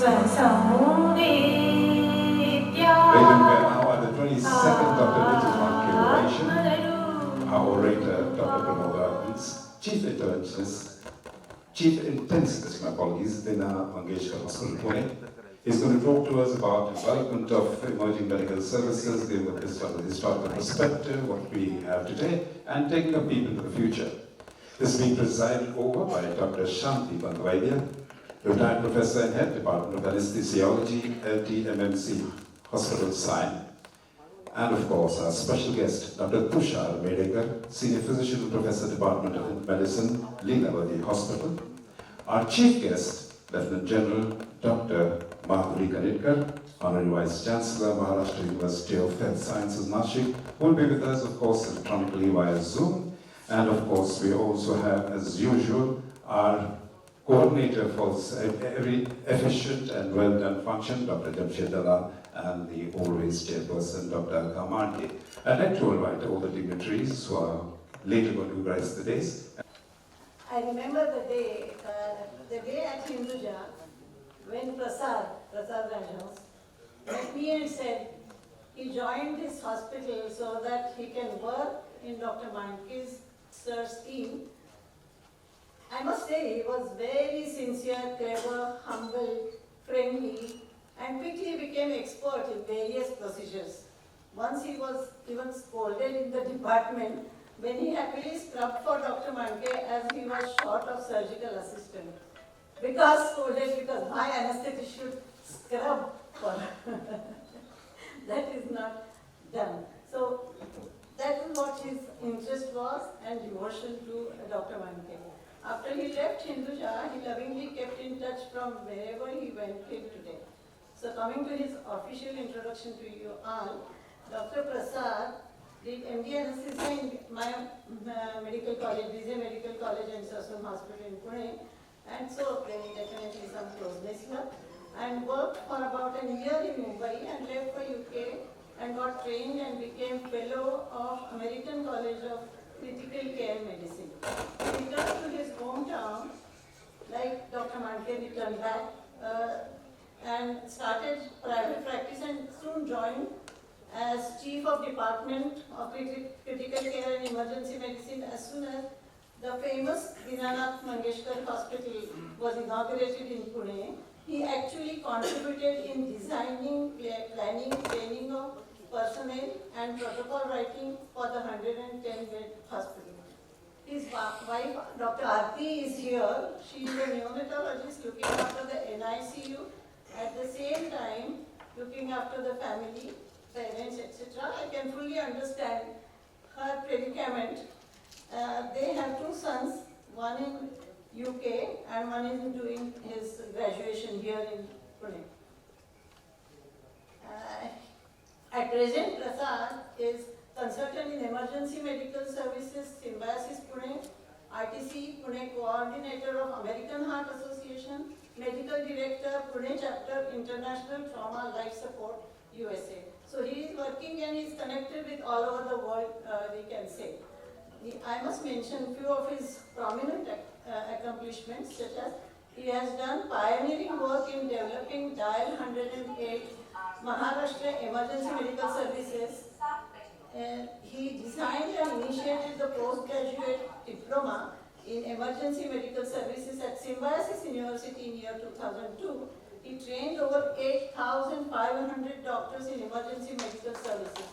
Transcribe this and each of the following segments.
Now at the 22nd Dr. NITU MANDKE Oration, our orator, Dr. Prasad Rajhans, Chief Intensivist, Dinanath Mangeshkar Hospital, Pune, is going to talk to us about development of emerging medical services, give a historical perspective, what we have today, and taking up people to the future. This is being presided over by Dr. Shanti Bandvaidya, retired professor and head Department of Anesthesiology, LTMMC Hospital Sign. And of course, our special guest, Dr. Tushar Medekar, senior physician and professor, Department of Medicine, Leelavati Hospital. Our chief guest, Lieutenant General Dr. Maruti, Honorary Vice Chancellor, Maharashtra University of Health Sciences, Nashik, will be with us, of course, electronically via Zoom. And of course, we also have, as usual, our coordinator for every efficient and well-done function, Dr. Jamshed Dalal, and the always chairperson, Dr. Kamandi. I'd like to invite all the dignitaries who are later going to grace the days. I remember the day at Hinduja, when Prasad Rajhans met me and said he joined this hospital so that he can work in Dr. Mandke's sir's team. I must say he was very sincere, clever, humble, friendly, and quickly became expert in various procedures. Once he was even scolded in the department when he happily scrubbed for Dr. Mandke as he was short of surgical assistant. Because my anesthetist should scrub for that is not done. So that is what his interest was and devotion to Dr. Mandke. After he left Hinduja, he lovingly kept in touch from wherever he went till today. So coming to his official introduction to you all, Dr. Prasad did MD anesthesia in my medical college, BJ Medical College and Sassoon Hospital in Pune, and so there is definitely some closeness here, and worked for about a year in Mumbai and left for UK and got trained and became fellow of American College of Critical Care Medicine. He returned to his hometown, like Dr. Mandke returned back, and started private practice and soon joined as Chief of Department of Critical Care and Emergency Medicine as soon as the famous Dinanath Mangeshkar Hospital was inaugurated in Pune. He actually contributed in designing, planning, training of personnel and protocol writing for the 110-bed hospital. His wife, Dr. Aarti, is here. She is a neonatologist looking after the NICU, at the same time looking after the family, parents, etc. I can fully understand her predicament. They have two sons, one in UK and one is doing his graduation here in Pune. At present, Prasad is consultant in emergency medical services, Symbiosis Pune, RTC Pune coordinator of American Heart Association, medical director, Pune chapter, International Trauma Life Support, USA. So he is working and is connected with all over the world, we can say. I must mention a few of his prominent accomplishments, such as he has done pioneering work in developing Dial 108 Maharashtra Emergency Medical Services. He designed and initiated the postgraduate diploma in emergency medical services at Symbiosis University in year 2002. He trained over 8,500 doctors in emergency medical services.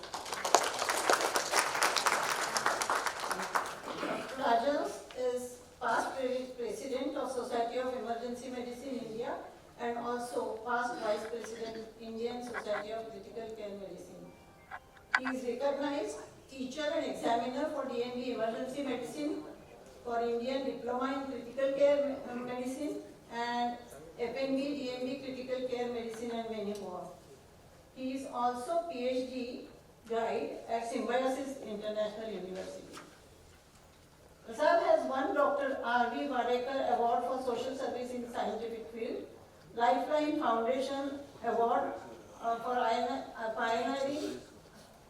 Rajhans is past president of Society of Emergency Medicine India and also past vice president Indian Society of Critical Care Medicine. He is recognized teacher and examiner for DND Emergency Medicine, for Indian Diploma in Critical Care Medicine and FNB DND Critical Care Medicine and many more. He is also PhD guide at Symbiosis International University. Prasad has won Dr. R.V. Vadekar Award for Social Service in the Scientific Field, Lifeline Foundation Award for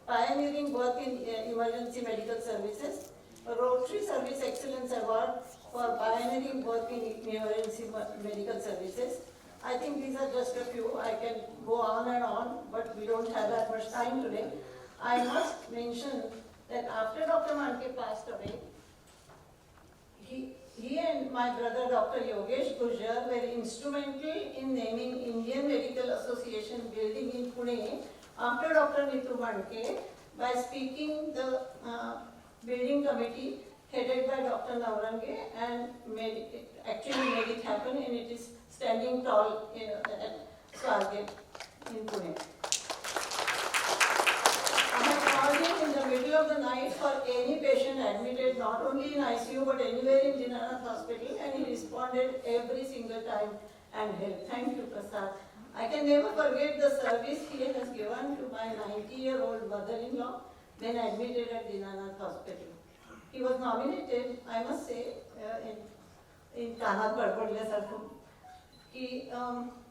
pioneering work in emergency medical services, Rotary Service Excellence Award for pioneering work in emergency medical services, I think these are just a few. I can go on and on, but we don't have that much time today. I must mention that after Dr. Mandke passed away, he and my brother Dr. Yogesh Gujjar were instrumental in naming Indian Medical Association building in Pune after Dr. NITU Mandke by speaking the building committee headed by Dr. Naurange and actually made it happen, and it is standing tall at Swargate in Pune. I have called him in the middle of the night for any patient admitted not only in ICU but anywhere in Dinanath Hospital, and he responded every single time and helped. Thank you, Prasad. I can never forget the service he has given to my 90-year-old mother-in-law when admitted at Dinanath Hospital. He was nominated, I must say, in Kanat Badbadle Sarkum,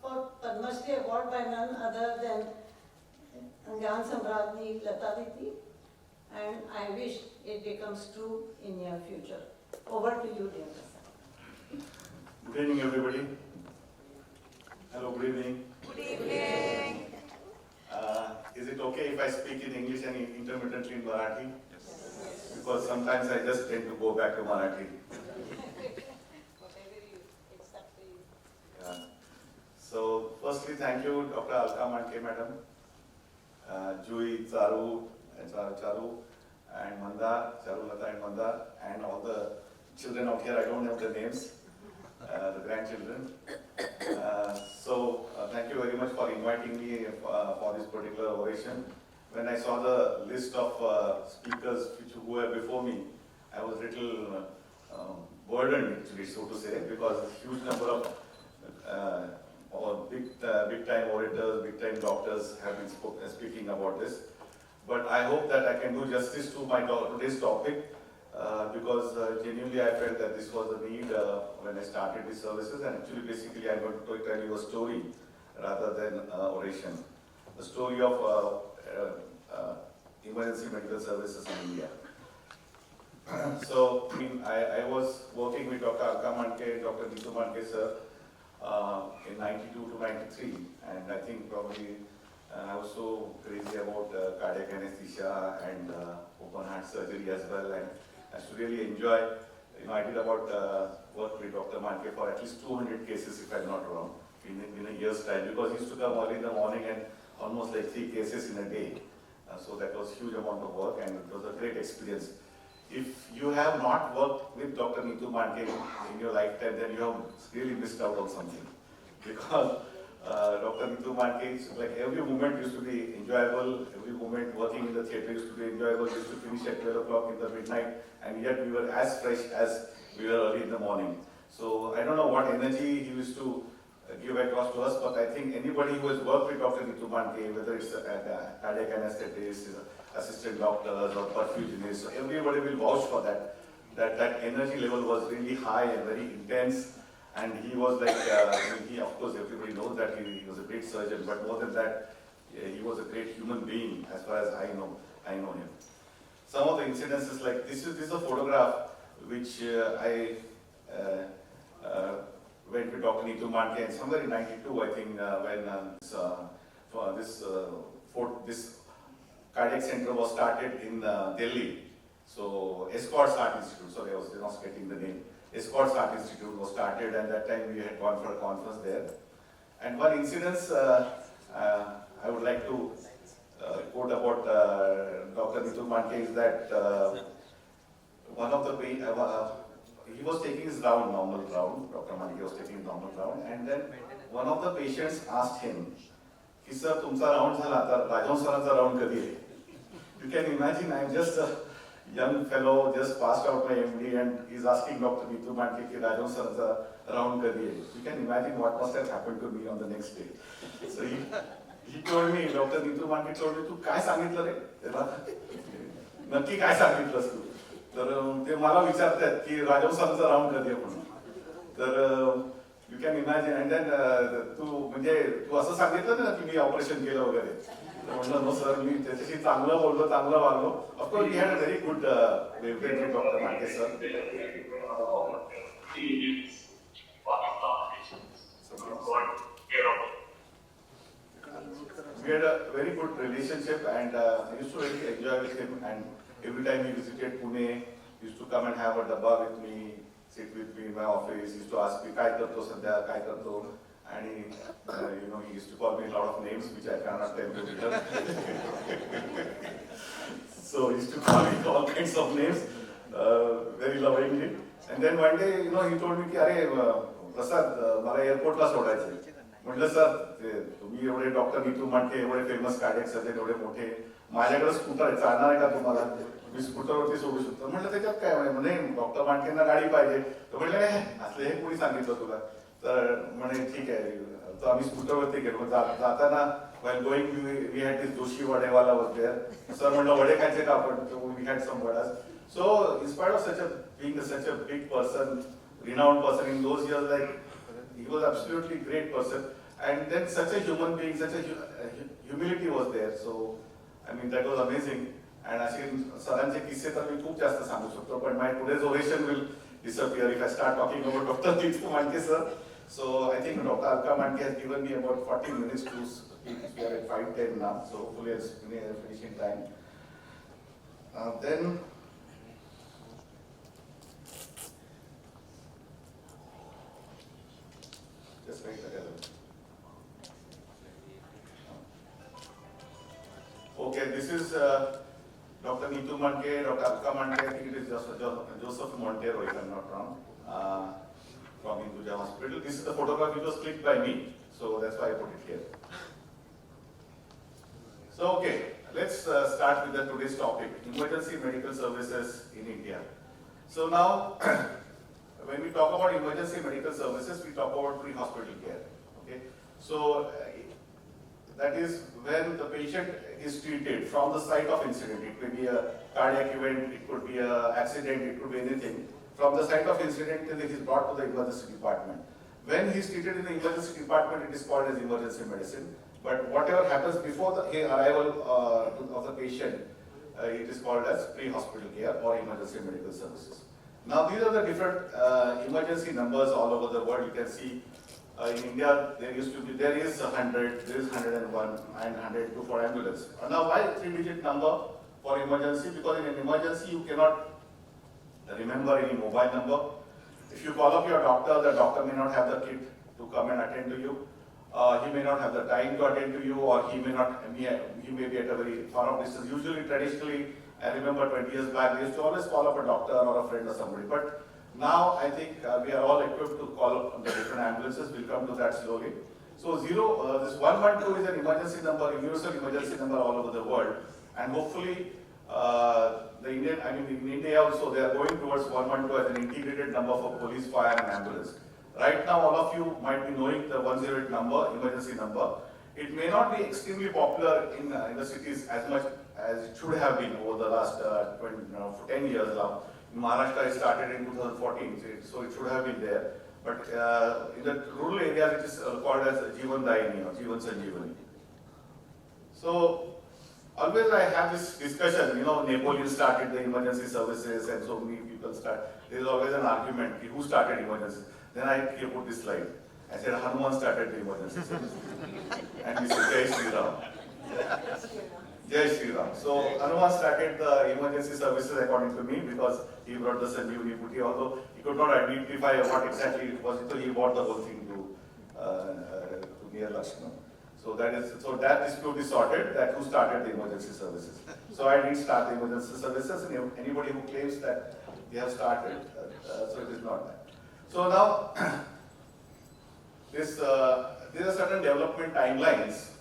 for Padma Shri Award by none other than Gyan Samradni Lata Didi, and I wish it becomes true in near future. Over to you, dear Prasad. Good evening, everybody. Hello, good evening. Good evening. Is it okay if I speak in English and intermittently in Marathi? Yes. Because sometimes I just tend to go back to Marathi. Yeah. So, firstly, thank you, Dr. Alka Mandke, Madam, Jui, Charu, and Manda, Charulata and Manda, and all the children out here. I don't have the names, the grandchildren. Thank you very much for inviting me for this particular oration. When I saw the list of speakers who were before me, I was a little burdened, actually, so to say, because a huge number of big-time orators, big-time doctors have been speaking about this. But I hope that I can do justice to my today's topic, because genuinely I felt that this was a need when I started these services, and actually basically I'm going to tell you a story rather than oration. The story of emergency medical services in India. So, I was working with Dr. Alka Mandke, Dr. NITU Mandke sir in 92 to 93, and I think probably I was so crazy about cardiac anesthesia and open heart surgery as well, and I used to really enjoy. I did about work with Dr. Mandke for at least 200 cases, if I'm not wrong, in a year's time, because he used to come early in the morning and almost like 3 cases in a day. So that was a huge amount of work, and it was a great experience. If you have not worked with Dr. NITU Mandke in your lifetime, then you have really missed out on something. Because Dr. NITU Mandke, like every moment used to be enjoyable, every moment working in the theatre used to be enjoyable, we used to finish at 12 o'clock in the midnight, and yet we were as fresh as we were early in the morning. So I don't know what energy he used to give across to us, but I think anybody who has worked with Dr. NITU Mandke, whether it's a cardiac anesthetist, assistant doctors or perfusionists, so everybody will vouch for that. That energy level was really high and very intense, and he was like, he, of course everybody knows that he was a great surgeon, but more than that, he was a great human being as far as I know him. Some of the incidences, like this is a photograph which I went to Dr. NITU Mandke, and somewhere in 92, I think, when this cardiac center was started in Delhi. So Escorts Heart Institute, sorry, I was not getting the name. Escorts Heart Institute was started, and that time we had gone for a conference there. And one incident I would like to quote about Dr. NITU Mandke is that one of the he was taking his normal round, Dr. Mandke was taking his normal round, and then one of the patients asked him, "Ki sir, tumcha round zala, ata Rajhans saracha round kadi hai?" You can imagine, I'm just a young fellow, just passed out my MD, and he's asking Dr. NITU Mandke ki Rajhans saracha round kadi hai. You can imagine what must have happened to me on the next day. So he told me, Dr. NITU Mandke told me, "Tu काय सांगितलं रे? नक्की काय सांगितलंस तू?" तर ते मला विचारतात की राजवंशांचा राऊंड कधी आहे म्हणून. तर you can imagine, and then तू असं सांगितलं ना की मी ऑपरेशन केलं वगैरे. तर म्हणलं नो सर, मी त्याच्याशी चांगलं बोललो, चांगलं वागलो. Of course he had a very good website with doctor Mandke sir. we had a very good relationship, and I used to really enjoy with him. And every time he visited Pune, he used to come and have a dabba with me, sit with me in my office. He used to ask me, "Kai karto sadhya, kai karto?" And he, he used to call me a lot of names which I cannot tell you. So he used to call me all kinds of names, very lovingly. And then one day, he told me, "Arey, Prasad, मला एअरपोर्टला सोडायचं." म्हटलं, "sir, तुम्ही एवढे doctor Neetu Mandke, एवढे famous cardiac surgeon, एवढे मोठे, माझ्याकडे scooter आहे, चालणार आहे का तुम्हाला? मी स्कूटरवरती सोडू शकतो." म्हटलं, "त्याच्यात काय म्हणे, डॉक्टर मांडकेंना गाडी पाहिजे." तर म्हटलं, "असले हे कोणी सांगितलं तुला?" तर म्हणे, "ठीक आहे." तर आम्ही स्कूटरवरती गेलो. जाताना while going we had this Joshi Vadewala was there. Sir म्हटलं, "वडे खायचे का आपण?" So we had some vadas. So in spite of being such a big person, renowned person in those years, he was absolutely great person. And then such a human being, such a humility was there. So I mean that was amazing. And असे सरांचे किस्से तर मी खूप जास्त सांगू शकतो, but my today's oration will disappear if I start talking about Dr. NITU Mandke sir. So I think Dr. Alka Mandke has given me about 40 minutes to speak. We are at 5:10 now, so hopefully I'll finish in time. Then just wait together. Okay, this is Dr. NITU Mandke, Dr. Alka Mandke. I think it is Joseph Montero, if I'm not wrong, from NITU Hospital. This is the photograph which was clicked by me, so that's why I put it here. So, okay, let's start with today's topic, emergency medical services in India. So now, when we talk about emergency medical services, we talk about pre-hospital care. Okay, so that is when the patient is treated from the site of incident. It may be a cardiac event, it could be an accident, it could be anything. From the site of incident till he is brought to the emergency department. When he is treated in the emergency department, it is called as emergency medicine. But whatever happens before the arrival of the patient, it is called as pre-hospital care or emergency medical services. Now these are the different emergency numbers all over the world. You can see in India there is 100, there is 101 and 102 for ambulance. Now why 3-digit number for emergency? Because in an emergency you cannot remember any mobile number. If you call up your doctor, the doctor may not have the kit to come and attend to you. He may not have the time to attend to you, or he may be at a very far off distance. Usually, traditionally, I remember 20 years back, we used to always call up a doctor or a friend or somebody. But now I think we are all equipped to call up the different ambulances. We'll come to that slowly. So this 112 is an emergency number, universal emergency number all over the world, and hopefully in India also they are going towards 112 as an integrated number for police, fire, and ambulance. Right now, all of you might be knowing the 108 number, emergency number. It may not be extremely popular in the cities as much as it should have been over the last 10 years now. In Maharashtra, it started in 2014, so it should have been there. But in the rural areas, it is called as Jeevan Dayini or Jeevan Sanjeevani. So, always I have this discussion, Napoleon started the emergency services and so many people start. There is always an argument, who started emergency? Then I put this slide. I said, Hanuman started the emergency services. And we said, Jai Shri Ram. Jai Shri Ram. So Hanuman started the emergency services according to me because he brought the Sanjeevani Bhuti, although he could not identify what exactly it was until he brought the whole thing to near Lucknow. So that dispute is sorted, that who started the emergency services. So I didn't start the emergency services, and anybody who claims that they have started, so it is not that. So now, there are certain development timelines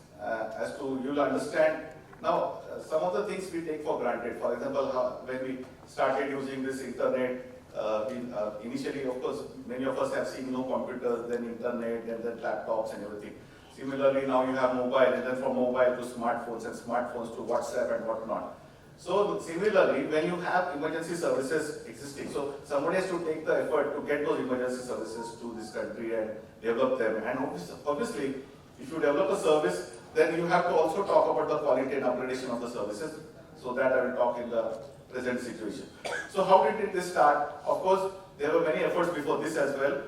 as to you'll understand. Now, some of the things we take for granted. For example, when we started using this internet, initially, of course, many of us have seen no computers, then internet, and then laptops and everything. Similarly, now you have mobile, and then from mobile to smartphones, and smartphones to WhatsApp and whatnot. So similarly, when you have emergency services existing, so somebody has to take the effort to get those emergency services to this country and develop them. And obviously, if you develop a service, then you have to also talk about the quality and upgradation of the services. So that I will talk in the present situation. So how did this start? Of course, there were many efforts before this as well,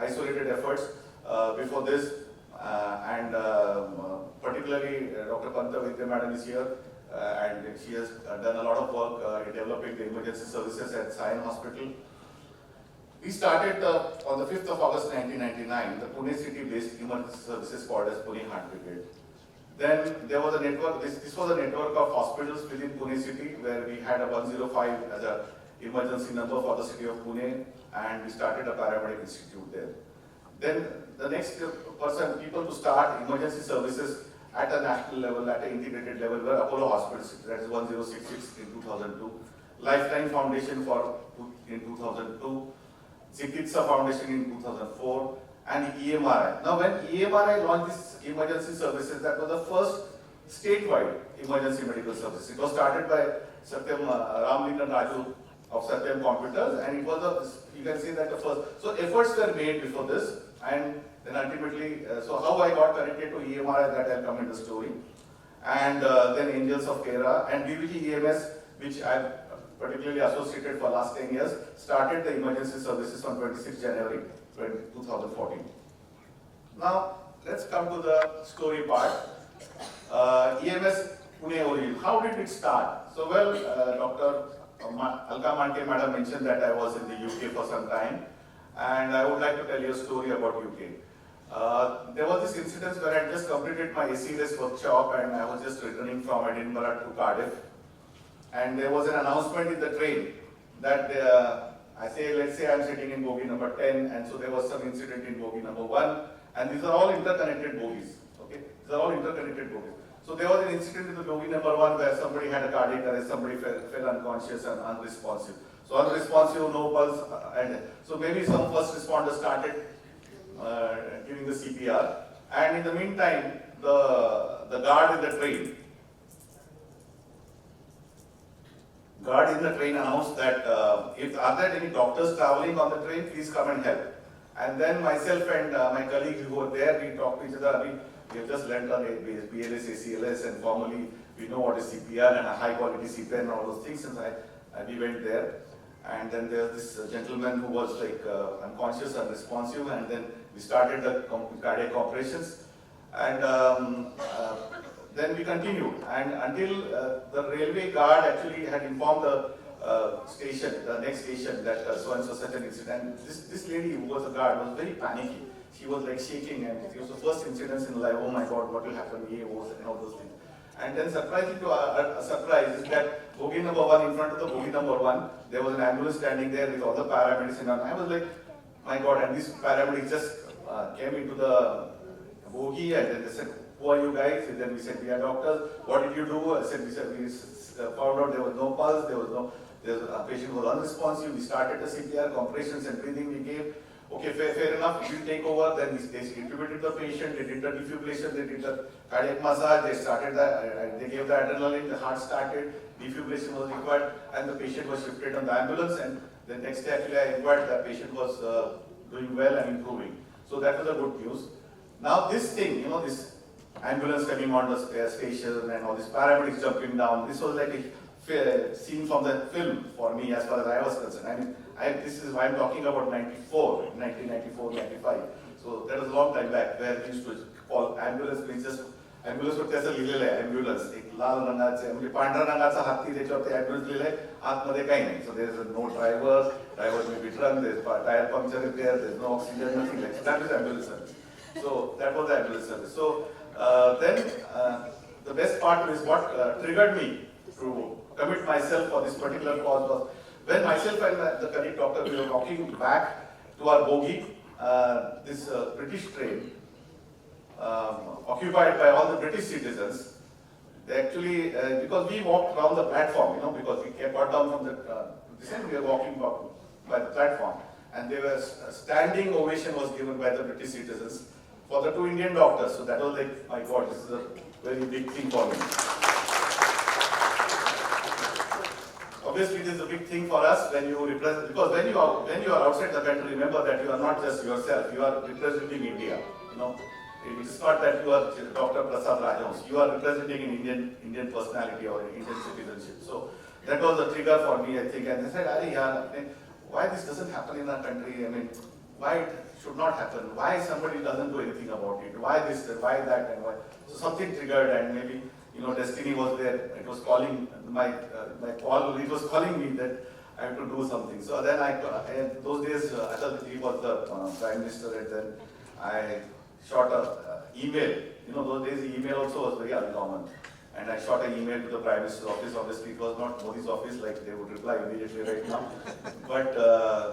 isolated efforts before this, and particularly Dr. Panta Vidya Madam is here, and she has done a lot of work in developing the emergency services at Sion Hospital. We started on the 5th of August 1999, the Pune city-based emergency services called as Pune Heart Brigade. Then there was a network, this was a network of hospitals within Pune city where we had a 105 as an emergency number for the city of Pune, and we started a paramedic institute there. Then the next people to start emergency services at a national level, at an integrated level, were Apollo Hospitals, that is 1066 in 2002, Lifeline Foundation in 2002, Chikitsa Foundation in 2004, and EMRI. Now when EMRI launched this emergency services, that was the first statewide emergency medical service. It was started by Satyam Ramlingan Raju of Satyam Computers, and it was you can say that the first. So efforts were made before this, and then ultimately, so how I got connected to EMRI, that I'll come in the story. And then Angels of Kera and BVG EMS, which I've particularly associated for last 10 years, started the emergency services on 26 January 2014. Now, let's come to the story part. EMS Pune Origin. How did it start? So, well, Dr. Alka Mandke Madam mentioned that I was in the UK for some time, and I would like to tell you a story about UK. There was this incident where I had just completed my ACLS workshop, and I was just returning from Edinburgh to Cardiff, and there was an announcement in the train that let's say I'm sitting in bogie number 10, and so there was some incident in bogie number 1, and these are all interconnected bogies. Okay, these are all interconnected bogies. So there was an incident in the bogie number 1 where somebody had a cardiac arrest, somebody fell unconscious and unresponsive. So unresponsive, no pulse, and so maybe some first responders started giving the CPR, and in the meantime, the guard in the train. Announced that if are there any doctors traveling on the train, please come and help. And then myself and my colleagues who were there, we talked to each other. We have just learned on BLS, ACLS, and formally we know what is CPR and a high quality CPR and all those things. And we went there, and then there was this gentleman who was like unconscious, unresponsive, and then we started the cardiac operations, and then we continued, and until the railway guard actually had informed the next station, that so and so such an incident. And this lady who was a guard was very panicky. She was like shaking, and it was the first incident in life. Oh my God, what will happen? EAOs and all those things. And then surprising to our surprise is that bogie number 1, in front of the bogie number 1, there was an ambulance standing there with all the paramedics, and I was like, my God! And these paramedics just came into the bogie, and then they said, who are you guys? And then we said, we are doctors. What did you do? I said, we found out there was no pulse, a patient was unresponsive. We started the CPR, compressions and breathing we gave. Okay, fair enough, if you take over, then they intubated the patient, they did the defibrillation, they did the cardiac massage, they gave the adrenaline, the heart started, defibrillation was required, and the patient was shifted on the ambulance, and the next day actually I inquired, the patient was doing well and improving. So that was a good news. Now this thing, this ambulance coming on the station and all these paramedics jumping down, this was like a scene from the film for me as far as I was concerned. This is why I'm talking about 1994, 95. So that was a long time back where we used to call ambulance, ambulance would tell ambulance. एक लाल रंगाचे म्हणजे पांढऱ्या रंगाचा हत्ती त्याच्यावरती ambulance लिहिलंय आतमध्ये काही नाही. So there is no driver may be drunk, there is tire puncture repair, there is no oxygen, nothing like that. That is ambulance service. So that was the ambulance service. So then the best part is what triggered me to commit myself for this particular cause was when myself and the colleague doctor, we were walking back to our bogie, this British train, occupied by all the British citizens. They actually, because we walked around the platform, because we got down from we were walking by the platform, and there was a standing ovation was given by the British citizens for the 2 Indian doctors. So that was like, my God, this is a very big thing for me. Obviously, it is a big thing for us when you represent, because when you are outside the country, remember that you are not just yourself, you are representing India. It is not that you are Dr. Prasad Rajhans, you are representing an Indian personality or an Indian citizenship. So that was a trigger for me, I think. And I said, why this doesn't happen in our country? why it should not happen, why somebody doesn't do anything about it, why this, why that, and why. So something triggered, and maybe, destiny was there. It was calling my call. It was calling me that I have to do something. So then those days, Atal was the Prime Minister, and then I shot a email. Those days email also was very uncommon. And I shot an email to the Prime Minister's office. Obviously, it was not Modi's office, like they would reply immediately right now. But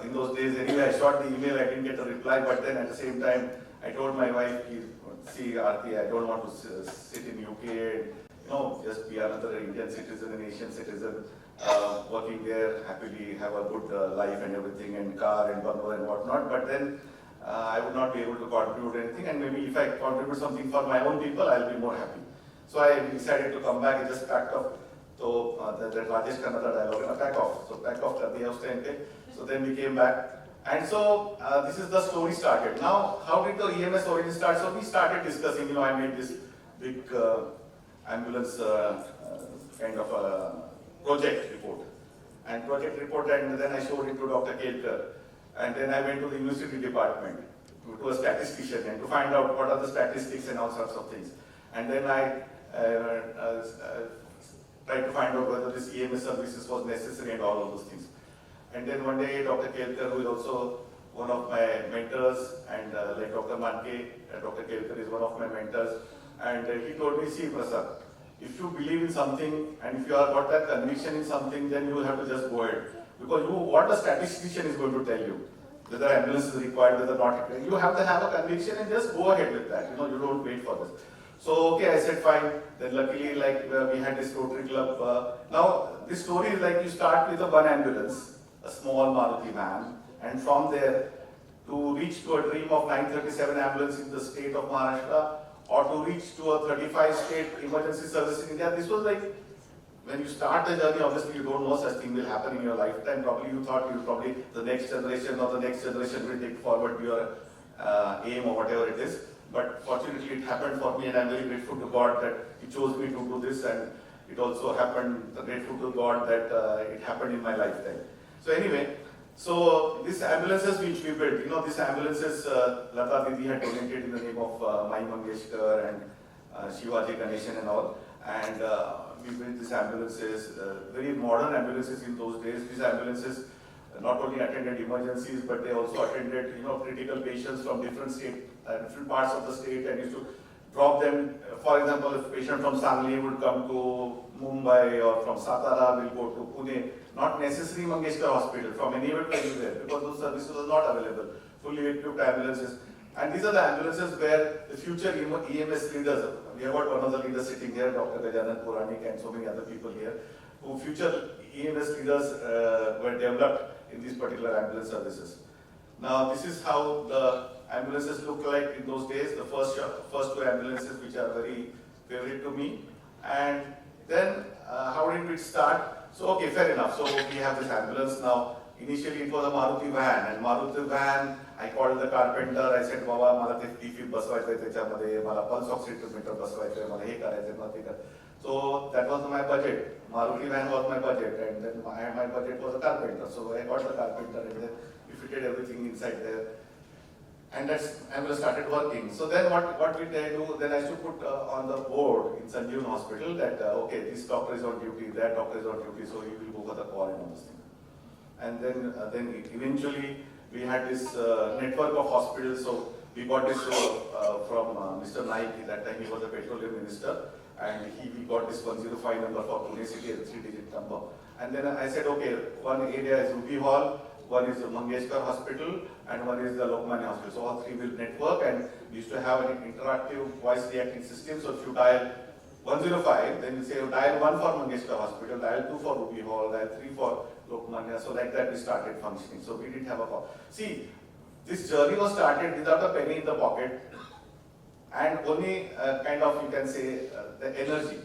in those days, anyway, I shot the email. I didn't get a reply. But then at the same time, I told my wife, see, Aarti, I don't want to sit in UK and, just be another Indian citizen, an Asian citizen, working there, happily have a good life and everything, and car and bungalow and whatnot. But then I would not be able to contribute anything. And maybe if I contribute something for my own people, I'll be more happy. So I decided to come back and just packed up. So that Rajesh Kannada dialogue, and pack off. So pack off kar diya us time pe. So then we came back. And so this is the story started. Now, how did the EMS origin start? So we started discussing, I made this big ambulance kind of a project report. And then I showed it to Dr. Kelkar. And then I went to the university department, to a statistician, and to find out what are the statistics and all sorts of things. And then I tried to find out whether this EMS services was necessary and all of those things. And then one day, Dr. Kelkar, who is also one of my mentors, and like Dr. Mandke, Dr. Kelkar is one of my mentors, and he told me, see, Prasad, if you believe in something, and if you have got that conviction in something, then you have to just go ahead. Because what the statistician is going to tell you, whether ambulance is required, whether not required, you have to have a conviction and just go ahead with that. You don't wait for this. So, okay, I said fine. Then luckily, we had this Rotary Club. Now, this story is like you start with one ambulance, a small Maruti van, and from there, to reach to a dream of 937 ambulance in the state of Maharashtra, or to reach to a 35 state emergency service in India. This was like, when you start the journey, obviously you don't know such thing will happen in your lifetime. Probably you thought the next generation or the next generation will take forward your aim or whatever it is. But fortunately it happened for me, and I'm very grateful to God that He chose me to do this, and it also happened, grateful to God that it happened in my lifetime. So anyway, so these ambulances which we built, these ambulances Lata Didi had donated in the name of Mai Mangeshkar and Shivaji Ganeshan and all. And we built these ambulances, very modern ambulances in those days. These ambulances not only attended emergencies, but they also attended, critical patients from different different parts of the state, and used to drop them. For example, if a patient from Sangli would come to Mumbai, or from Satara will go to Pune, not necessarily Mangeshkar Hospital, from anywhere to anywhere, because those services were not available. Fully equipped ambulances. And these are the ambulances where the future EMS leaders, we have got one of the leaders sitting here, Dr. Gajanan Puranik, and so many other people here, who future EMS leaders were developed in these particular ambulance services. Now, this is how the ambulances look like in those days, the first two ambulances, which are very favorite to me. And then, how did it start? So, okay, fair enough. So, we have this ambulance now. Initially, it was a Maruti van, and Maruti van, I called the carpenter. I said, "Baba, मला ते टीफी बसवायचंय त्याच्यामध्ये, मला pulse oximeter बसवायचंय, मला हे करायचंय, मला ते करायचंय." So that was my budget. Maruti van was my budget, and then my budget was a carpenter. So I got the carpenter, and then we fitted everything inside there, and that's ambulance started working. So then what did I do? Then I used to put on the board in Symbiosis Hospital that okay, this doctor is on duty, that doctor is on duty, so he will go for the call and all those things. And then eventually we had this network of hospitals. So we got this from Mr. Naik. That time he was the petroleum minister, and we got this 105 number for Pune city, a 3-digit number. And then I said, okay, one area is Ruby Hall, one is the Mangeshkar Hospital, and one is the Lokmanya Hospital. So all three will network, and we used to have an interactive voice reacting system. So if you dial 105, then you say dial 1 for Mangeshkar Hospital, dial 2 for Ruby Hall, dial 3 for Lokmanya. So like that we started functioning. So we didn't have a call. See, this journey was started without a penny in the pocket, and only kind of, you can say, the energy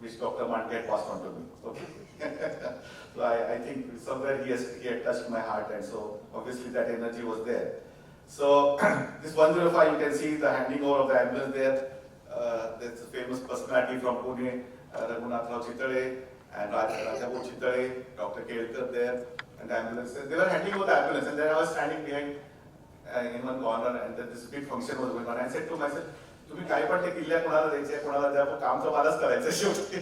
which Dr. Mandke had passed on to me. Okay. So I think somewhere he had touched my heart, and so obviously that energy was there. So this 105, you can see the handing over of the ambulance there. That's a famous personality from Pune, Raghunath Chitale and Rajabu Chitale, Dr. Kelkar there, and the ambulance. They were handing over the ambulance, and then I was standing behind, in one corner, and then this big function was going on. I said to myself, तुम्ही काय पण ते किल्ल्या कोणाला द्यायचे कोणाला द्या पण काम तर मलाच करायचं शेवटी.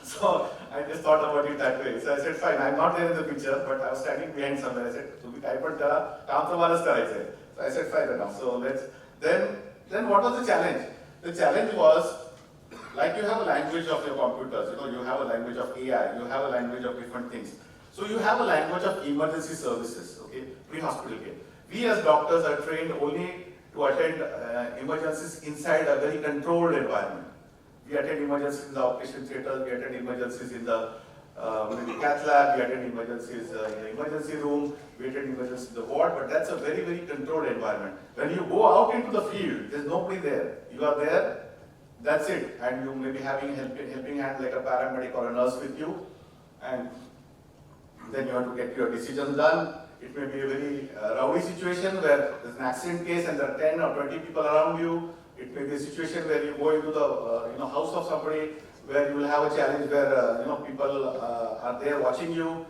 So I just thought about it that way. So I said fine, I'm not there in the picture, but I was standing behind somewhere. I said तुम्ही काय पण करा काम तर मलाच करायचंय. So I said fine enough. So then what was the challenge? The challenge was, like you have a language of your computers, you have a language of AI, you have a language of different things. So you have a language of emergency services, okay, pre-hospital care. We as doctors are trained only to attend emergencies inside a very controlled environment. We attend emergencies in the outpatient theater, we attend emergencies in the cath lab, we attend emergencies in the emergency room, we attend emergencies in the ward, but that's a very, very controlled environment. When you go out into the field, there's nobody there. You are there, that's it, and you may be having helping hand like a paramedic or a nurse with you, and then you have to get your decisions done. It may be a very rowdy situation where there's an accident case and there are 10 or 20 people around you. It may be a situation where you go into the house of somebody where you will have a challenge where people are there watching you.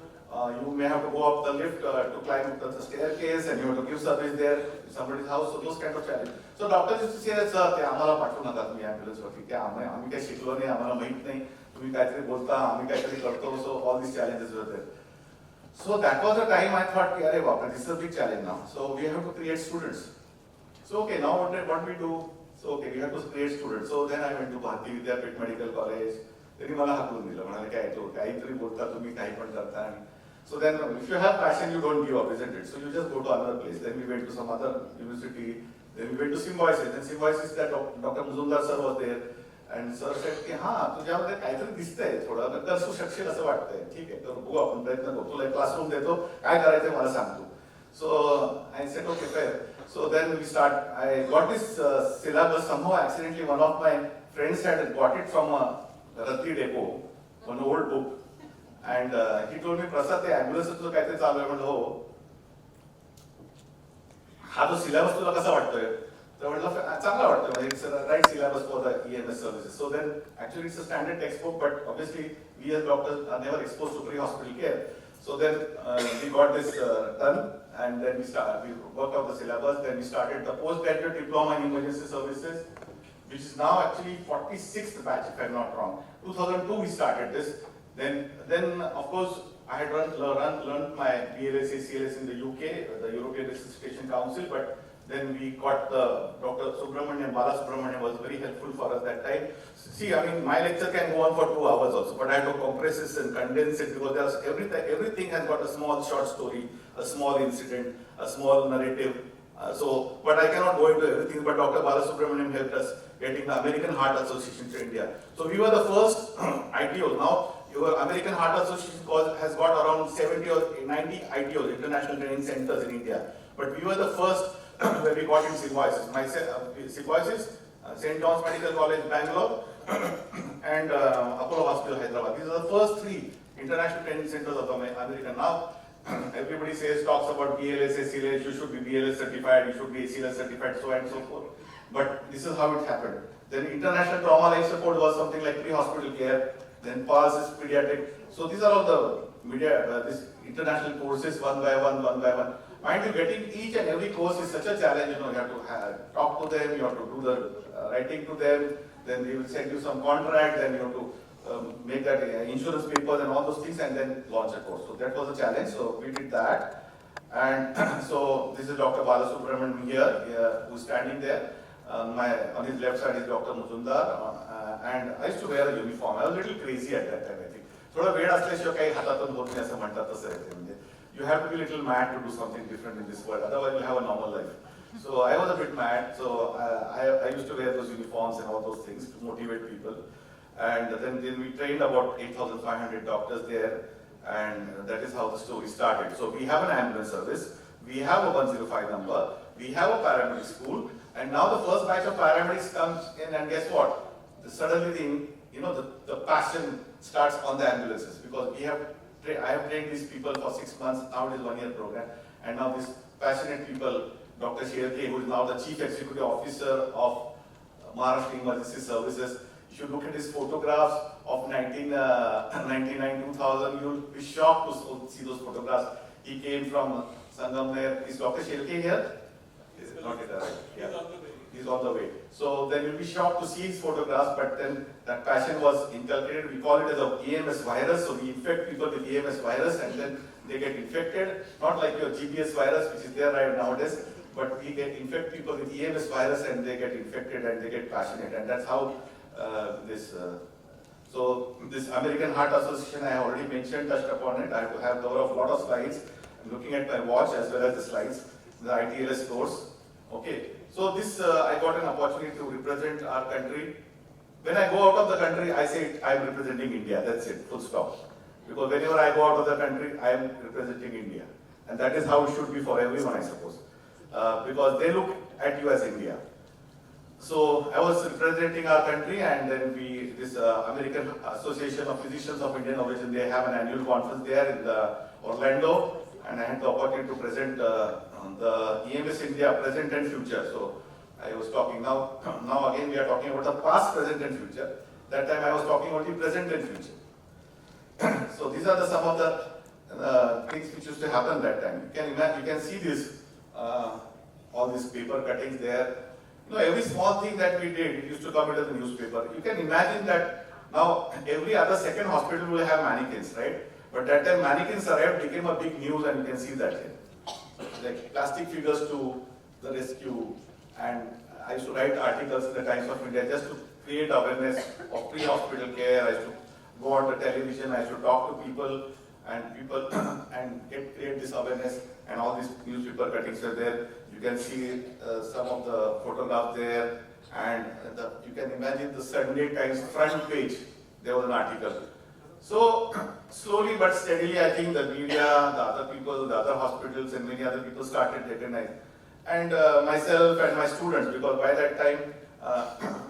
You may have to go up the lift to climb up the staircase and you have to give service there in somebody's house. So those kind of challenges. So doctors used to say that, sir, ते आम्हाला पाठवू नका तुम्ही ambulance वरती. ते आम्ही काही शिकलो नाही, आम्हाला माहित नाही. तुम्ही काहीतरी बोलता, आम्ही काहीतरी करतो. So all these challenges were there. So that was the time I thought, "Arey baap, this is a big challenge now. So we have to create students." So okay, now what we do? So okay, we have to create students. So then I went to Bharati Vidyapit Medical College. त्यांनी मला हाकलून दिलं, म्हणाले काय तो काहीतरी बोलता तुम्ही काही पण करता. So then if you have passion, you don't give up, isn't it? So you just go to another place. Then we went to some other university. Then we went to Symbiosis. And Symbiosis, that Dr. Majumdar sir was there. And sir said की तुझ्यामध्ये काहीतरी दिसतंय थोडं करू शकशील असं वाटतंय. ठीक आहे, तर बघू आपण प्रयत्न करू. तुला एक क्लासरूम देतो, काय करायचं मला सांगतो. So I said okay, fair. So then I got this syllabus. Somehow accidentally one of my friends had got it from a Ratri depot, one old book. And he told me, Prasad, ते ambulance तुझं काहीतरी चालू आहे. म्हणलं हो. हा जो syllabus तुला कसा वाटतोय? तर म्हटलं चांगला वाटतं, म्हणजे it's right syllabus for the EMS services. So then actually it's a standard textbook, but obviously we as doctors are never expose to pre hospital care. So then we got this done, and then we worked out the syllabus. Then we started the postgraduate diploma in emergency services, which is now actually 46th batch, if I'm not wrong. 2002 we started this. Then of course I had learned my BLS, ACLS in the UK, the European Resuscitation Council, but then we got Dr. Subramanian, Bala Subramanian was very helpful for us that time. See, I mean, my lecture can go on for 2 hours also, but I have to compress it and condense it because everything has got a small short story, a small incident, a small narrative. But I cannot go into everything, but Dr. Bala Subramanian helped us getting the American Heart Association to India. So we were the first ITOs. Now, your American Heart Association has got around 70 or 90 ITOs, International Training Centers in India. But we were the first where we got in Symbiosis. Symbiosis, St. John's Medical College, Bangalore, and Apollo Hospital, Hyderabad. These are the first 3 international training centers of America. Now, everybody talks about BLS, ACLS, you should be BLS certified, you should be ACLS certified, so on and so forth. But this is how it happened. Then international trauma life support was something like pre-hospital care. Then PAS is pediatric. So these are all the these international courses one by one. Mind you, getting each and every course is such a challenge. You have to talk to them, you have to do the writing to them. Then they will send you some contract. Then you have to make that insurance papers and all those things, and then launch a course. So that was a challenge. So we did that. And so this is Dr. Bala Subramanian here, who's standing there. On his left side is Dr. Majumdar, and I used to wear a uniform. I was a little crazy at that time, I think. थोडा वेळ असल्याशिवाय काही हातातून होत नाही असं म्हणतात तसं आहे ते. म्हणजे you have to be a little mad to do something different in this world, otherwise you'll have a normal life. So I was a bit mad, so I used to wear those uniforms and all those things to motivate people. And then we trained about 8,500 doctors there, and that is how the story started. So we have an ambulance service, we have a 105 number, we have a paramedic school, and now the first batch of paramedics comes in, and guess what? Suddenly the passion starts on the ambulances, because I have trained these people for 6 months, now it is 1-year program, and now these passionate people, Dr. Sherke, who is now the Chief Executive Officer of Maharashtra Emergency Services, if you look at his photographs of 1999, 2000, you'll be shocked to see those photographs. He came from Sangamner. Is Dr. Sherke here? Not yet arrived. Yeah. He's on the way. So then you'll be shocked to see his photographs, but then that passion was inculcated. We call it as a EMS virus. So we infect people with EMS virus and then they get infected. Not like your GBS virus, which is there right nowadays, but we get infect people with EMS virus and they get infected and they get passionate. And that's how so this American Heart Association, I already mentioned, touched upon it. I have to have cover of a lot of slides. I'm looking at my watch as well as the slides, the ITLS course. Okay, so this I got an opportunity to represent our country. When I go out of the country, I say I'm representing India. That's it, full stop. Because whenever I go out of the country, I am representing India. And that is how it should be for everyone, I suppose. Because they look at you as India. So I was representing our country, and then this American Association of Physicians of Indian Origin, they have an annual conference there in Orlando, and I had the opportunity to present the EMS India present and future. So I was talking now again we are talking about the past, present and future. That time I was talking only present and future. So these are some of the things which used to happen that time. You can imagine, you can see this, all these paper cuttings there. You know, every small thing that we did, it used to come into the newspaper. You can imagine that now every other second hospital will have mannequins, right? But that time mannequins arrived, became a big news, and you can see that here. Like plastic figures to the rescue, and I used to write articles in the Times of India just to create awareness of pre-hospital care. I used to go on the television, I used to talk to people and create this awareness, and all these newspaper cuttings are there. You can see some of the photographs there, and you can imagine the Sunday Times front page, there was an article. So slowly but steadily, I think the media, the other people, the other hospitals and many other people started recognizing. And myself and my students, because by that time,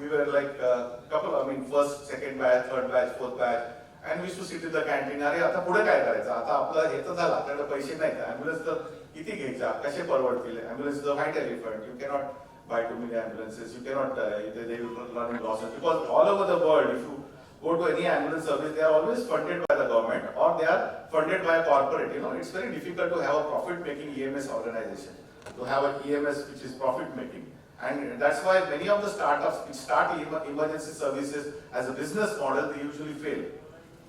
we were like a couple, first, second batch, third batch, fourth batch, and we used to sit in the canteen. अरे आता पुढे काय करायचं? आता आपलं हे तर झालं, आपल्याकडे पैसे नाहीत. ॲम्ब्युलन्स तर किती घ्यायच्या? कसे परवडतील? Ambulance is a white elephant. You cannot buy too many ambulances. You cannot, they will run in losses. Because all over the world, if you go to any ambulance service, they are always funded by the government or they are funded by a corporate. You know, it's very difficult to have a profit-making EMS organization, to have an EMS which is profit-making. And that's why many of the startups which start emergency services as a business model, they usually fail.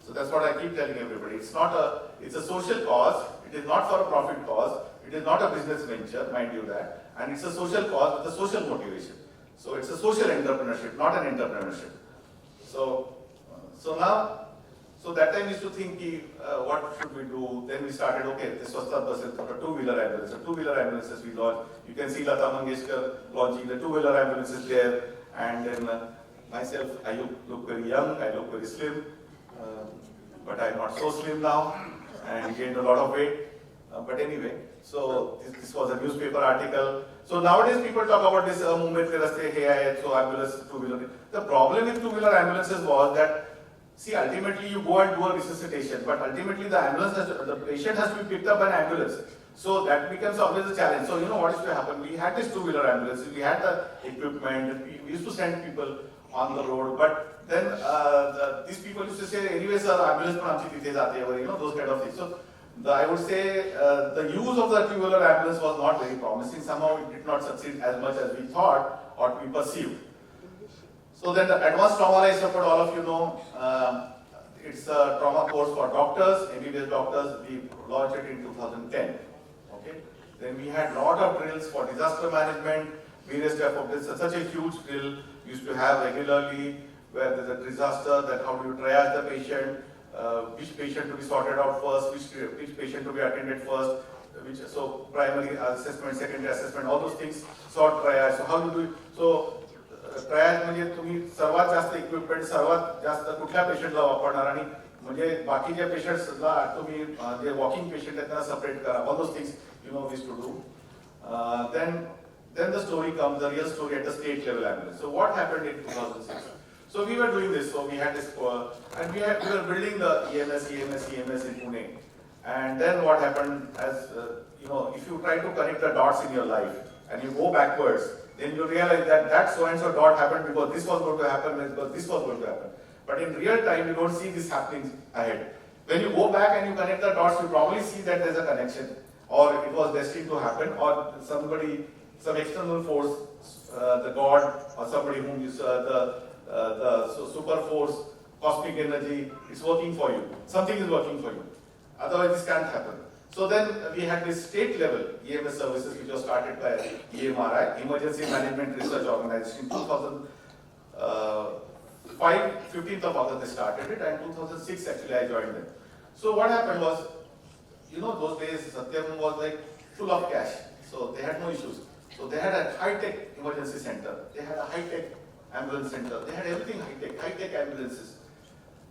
So that's what I keep telling everybody. It's a social cause. It is not for a profit cause. It is not a business venture, mind you that. And it's a social cause with a social motivation. So it's a social entrepreneurship, not an entrepreneurship. So that time we used to think, what should we do? Then we started, okay, this was the buses for a two-wheeler ambulance. So two-wheeler ambulances we launched. You can see Lata Mangeshkar launching the two-wheeler ambulances there. And then myself, I look very young, I look very slim. But I'm not so slim now and gained a lot of weight. But anyway, so this was a newspaper article. So nowadays people talk about this Mumbai ke raste hai aaye, so ambulance two-wheeler. The problem with two-wheeler ambulances was that, see, ultimately you go and do a resuscitation, but ultimately the patient has to be picked up by an ambulance. So that becomes always a challenge. So you know what used to happen? We had this two-wheeler ambulance, we had the equipment, we used to send people on the road, but then these people used to say, anyway sir, ambulance pan amchi tithe jate hai, you know, those kind of things. So I would say the use of the two-wheeler ambulance was not very promising. Somehow it did not succeed as much as we thought or we perceived. So then the advanced trauma life support, all of you know, it's a trauma course for doctors, MBBS doctors. We launched it in 2010. Okay. Then we had a lot of drills for disaster management, various type of drills. Such a huge drill we used to have regularly, where there's a disaster, that how do you triage the patient, which patient to be sorted out first, which patient to be attended first, so primary assessment, secondary assessment, all those things, sort triage. So how you do it? So triage म्हणजे तुम्ही सर्वात जास्त equipment सर्वात जास्त कुठल्या पेशंटला वापरणार आणि म्हणजे बाकीच्या पेशंट्सला तुम्ही जे वॉकिंग पेशंट आहेत त्यांना सेपरेट करा. All those things you know we used to do. Then the story comes, the real story at the state level ambulance. So what happened in 2006? So we were doing this. So we had this, and we were building the EMS in Pune. And then what happened? As you know, if you try to connect the dots in your life and you go backwards, then you realize that so and so dot happened because this was going to happen, because this was going to happen. But in real time, you don't see this happening ahead. When you go back and you connect the dots, you probably see that there's a connection, or it was destined to happen, or somebody some external force, the god or somebody whom you super force, cosmic energy, is working for you. Something is working for you. Otherwise, this can't happen. So then we had this state level EMS services which was started by EMRI, Emergency Management Research Organization, in 2005, 15th of August they started it, and 2006 actually I joined them. So what happened was, you know, those days Satyam was like full of cash, so they had no issues. So they had a high-tech emergency center, they had a high-tech ambulance center, they had everything high-tech ambulances.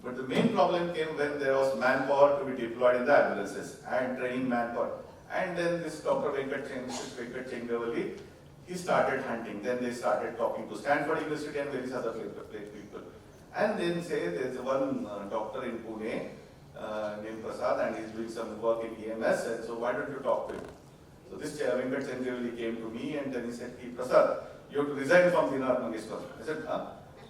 But the main problem came when there was manpower to be deployed in the ambulances and training manpower. And then this Dr. Venkat Chengavalli, he started hunting. Then they started talking to Stanford University and various other people. And then say there's one doctor in Pune named Prasad, and he's doing some work in EMS, and so why don't you talk to him? So this Venkat Chengavalli came to me and then he said, hey, Prasad, you have to resign from Dinanath Mangeshkar. I said, huh?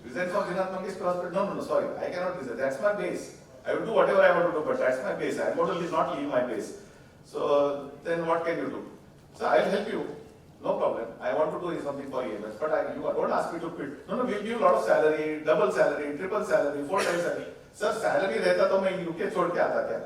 Resign from Dinanath Mangeshkar Hospital? No, sorry, I cannot resign. That's my base. I will do whatever I want to do, but that's my base. I'm going to not leave my base. So then what can you do? So I'll help you. No problem. I want to do something for EMS, but you don't ask me to quit. No, we'll give you a lot of salary, double salary, triple salary, 4 times salary. Sir, salary rehta to main UK chhod ke aata kya?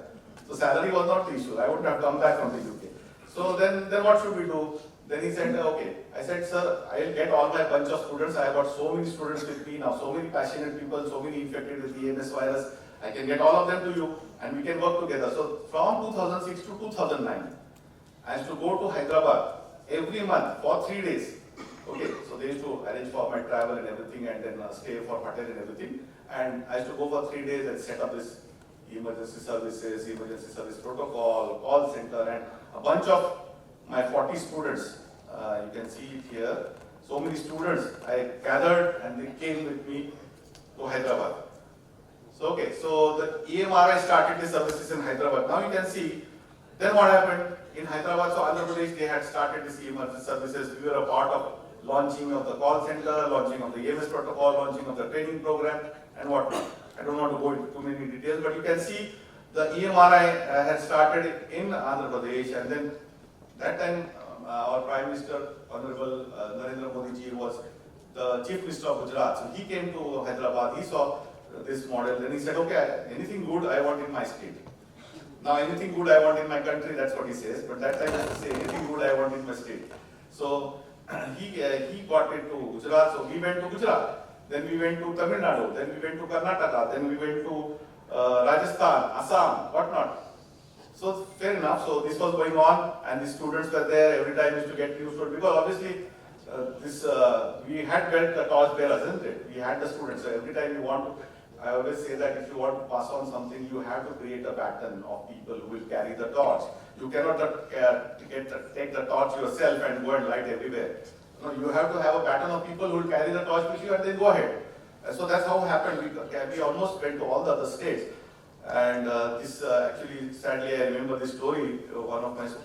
So salary was not the issue. I wouldn't have come back from the UK. So then what should we do? Then he said, okay. I said, sir, I'll get all my bunch of students. I have got so many students with me now, so many passionate people, so many infected with the EMS virus. I can get all of them to you and we can work together. So from 2006 to 2009, I used to go to Hyderabad every month for 3 days. Okay, so they used to arrange for my travel and everything, and then stay for hotel and everything. And I used to go for 3 days and set up this emergency services, emergency service protocol, call center, and a bunch of my 40 students. You can see it here. So many students I gathered and they came with me to Hyderabad. So okay, so the EMRI started the services in Hyderabad. Now you can see, then what happened in Hyderabad? So Andhra Pradesh, they had started this emergency services. We were a part of launching of the call center, launching of the EMS protocol, launching of the training program, and whatnot. I don't want to go into too many details, but you can see the EMRI had started in Andhra Pradesh, and then that time our Prime Minister, Honorable Narendra Modi ji, was the Chief Minister of Gujarat. So he came to Hyderabad, he saw this model, then he said, okay, anything good I want in my state. Now anything good I want in my country, that's what he says, but that time I have to say anything good I want in my state. So he got it to Gujarat, so we went to Gujarat, then we went to Tamil Nadu, then we went to Karnataka, then we went to Rajasthan, Assam, whatnot. So fair enough, so this was going on and the students were there, every time used to get new students, because obviously we had built the torch bearers, isn't it? We had the students, so every time you want to, I always say that if you want to pass on something, you have to create a pattern of people who will carry the torch. You cannot take the torch yourself and go and light everywhere. No, you have to have a pattern of people who will carry the torch with you and then go ahead. So that's how it happened. We almost went to all the other states. And this actually, sadly, I remember this story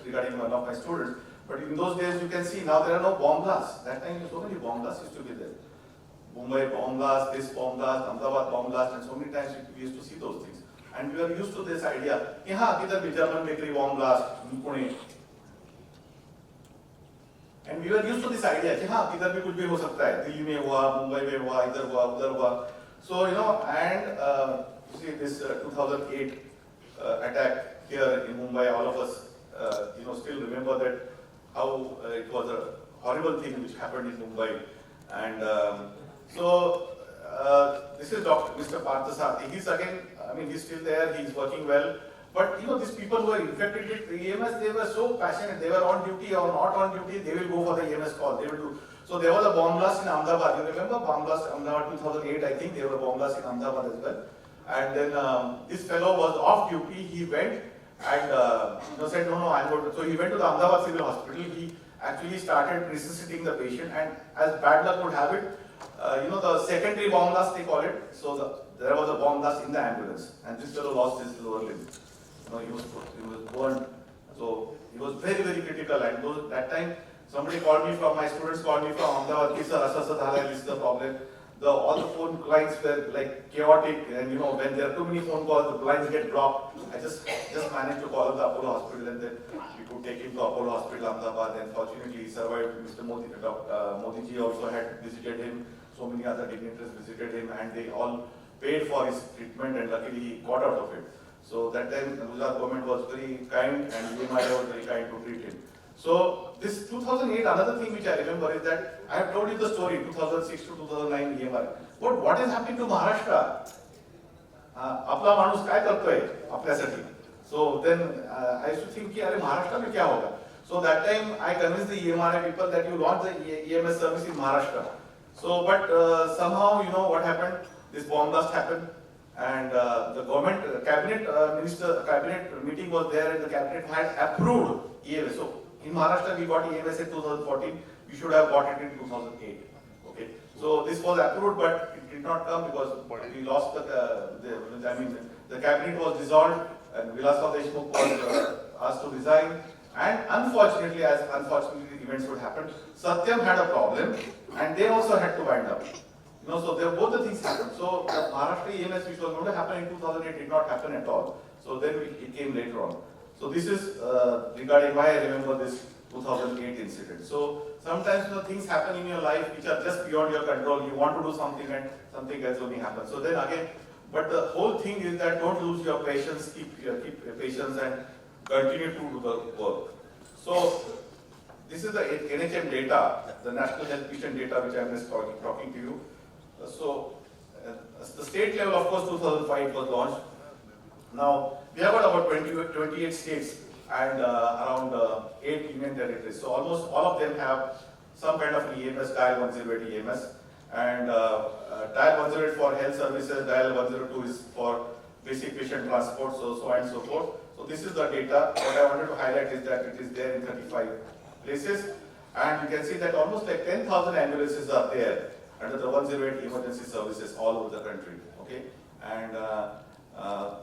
regarding one of my students. But in those days, you can see now there are no bomb blasts. That time, so many bomb blasts used to be there. Mumbai bomb blast, this bomb blast, Ahmedabad bomb blast, and so many times we used to see those things. And we were used to this idea, kidhar bhi German bakery bomb blast in Pune. And we were used to this idea, kidhar bhi kuch bhi ho sakta hai. Delhi mein hua, Mumbai mein hua, idhar hua, udhar hua. So, you know, and you see this 2008 attack here in Mumbai, all of us, still remember that how it was a horrible thing which happened in Mumbai. And this is Mr. Parthasarthi. He's again, he's still there, he's working well. But these people who are infected with EMS, they were so passionate. They were on duty or not on duty, they will go for the EMS call. They will do. So there was a bomb blast in Ahmedabad. You remember bomb blast in Ahmedabad 2008, I think there was a bomb blast in Ahmedabad as well. And then this fellow was off duty. He went and said, no, I'm going to. So he went to the Ahmedabad Civil Hospital. He actually started resuscitating the patient, and as bad luck would have it, the secondary bomb blast they call it. So there was a bomb blast in the ambulance, and this fellow lost his lower limb. He was burned. So he was very, very critical. And that time, somebody called me from, my students called me from Ahmedabad, sir, this is the problem. all the phone lines were like chaotic, and you know, when there are too many phone calls, the lines get blocked. I just managed to call up the Apollo Hospital, and then we could take him to Apollo Hospital, Ahmedabad, and fortunately he survived. Mr. Modi, Modi ji also had visited him, so many other dignitaries visited him, and they all paid for his treatment, and luckily he got out of it. So that time the Gujarat government was very kind, and UMI was very kind to treat him. So this 2008, another thing which I remember is that I have told you the story, 2006 to 2009 EMR. But what is happening to Maharashtra? आपला माणूस काय करतोय आपल्यासाठी? So then I used to think कि अरे महाराष्ट्र में क्या होगा? So that time I convinced the EMRI people that you launch the EMS service in Maharashtra. So but somehow, you know what happened? This bomb blast happened, and the government cabinet meeting was there, and the cabinet had approved EMS. So in Maharashtra we got EMS in 2014. We should have got it in 2008. Okay. So this was approved, but it did not come because we lost the cabinet was dissolved, and Vilasav Deshmukh was asked to resign. And unfortunately, as unfortunately events would happen, Satyam had a problem, and they also had to wind up. You know, so there both the things happened. So the Maharashtra EMS, which was going to happen in 2008, did not happen at all. So then it came later on. So this is regarding why I remember this 2008 incident. So sometimes, you know, things happen in your life which are just beyond your control. You want to do something and something else only happens. So then again, but the whole thing is that don't lose your patience, keep your patience and continue to do the work. So this is the NHM data, the National Health Mission data, which I am just talking to you. So the state level, of course, 2005 was launched. Now we have got about 28 states and around 8 union territories. So almost all of them have some kind of an EMS, dial 108 EMS, and dial 108 for health services, dial 102 is for basic patient transport, so on and so forth. So this is the data. What I wanted to highlight is that it is there in 35 places, and you can see that almost like 10,000 ambulances are there under the 108 emergency services all over the country. Okay, and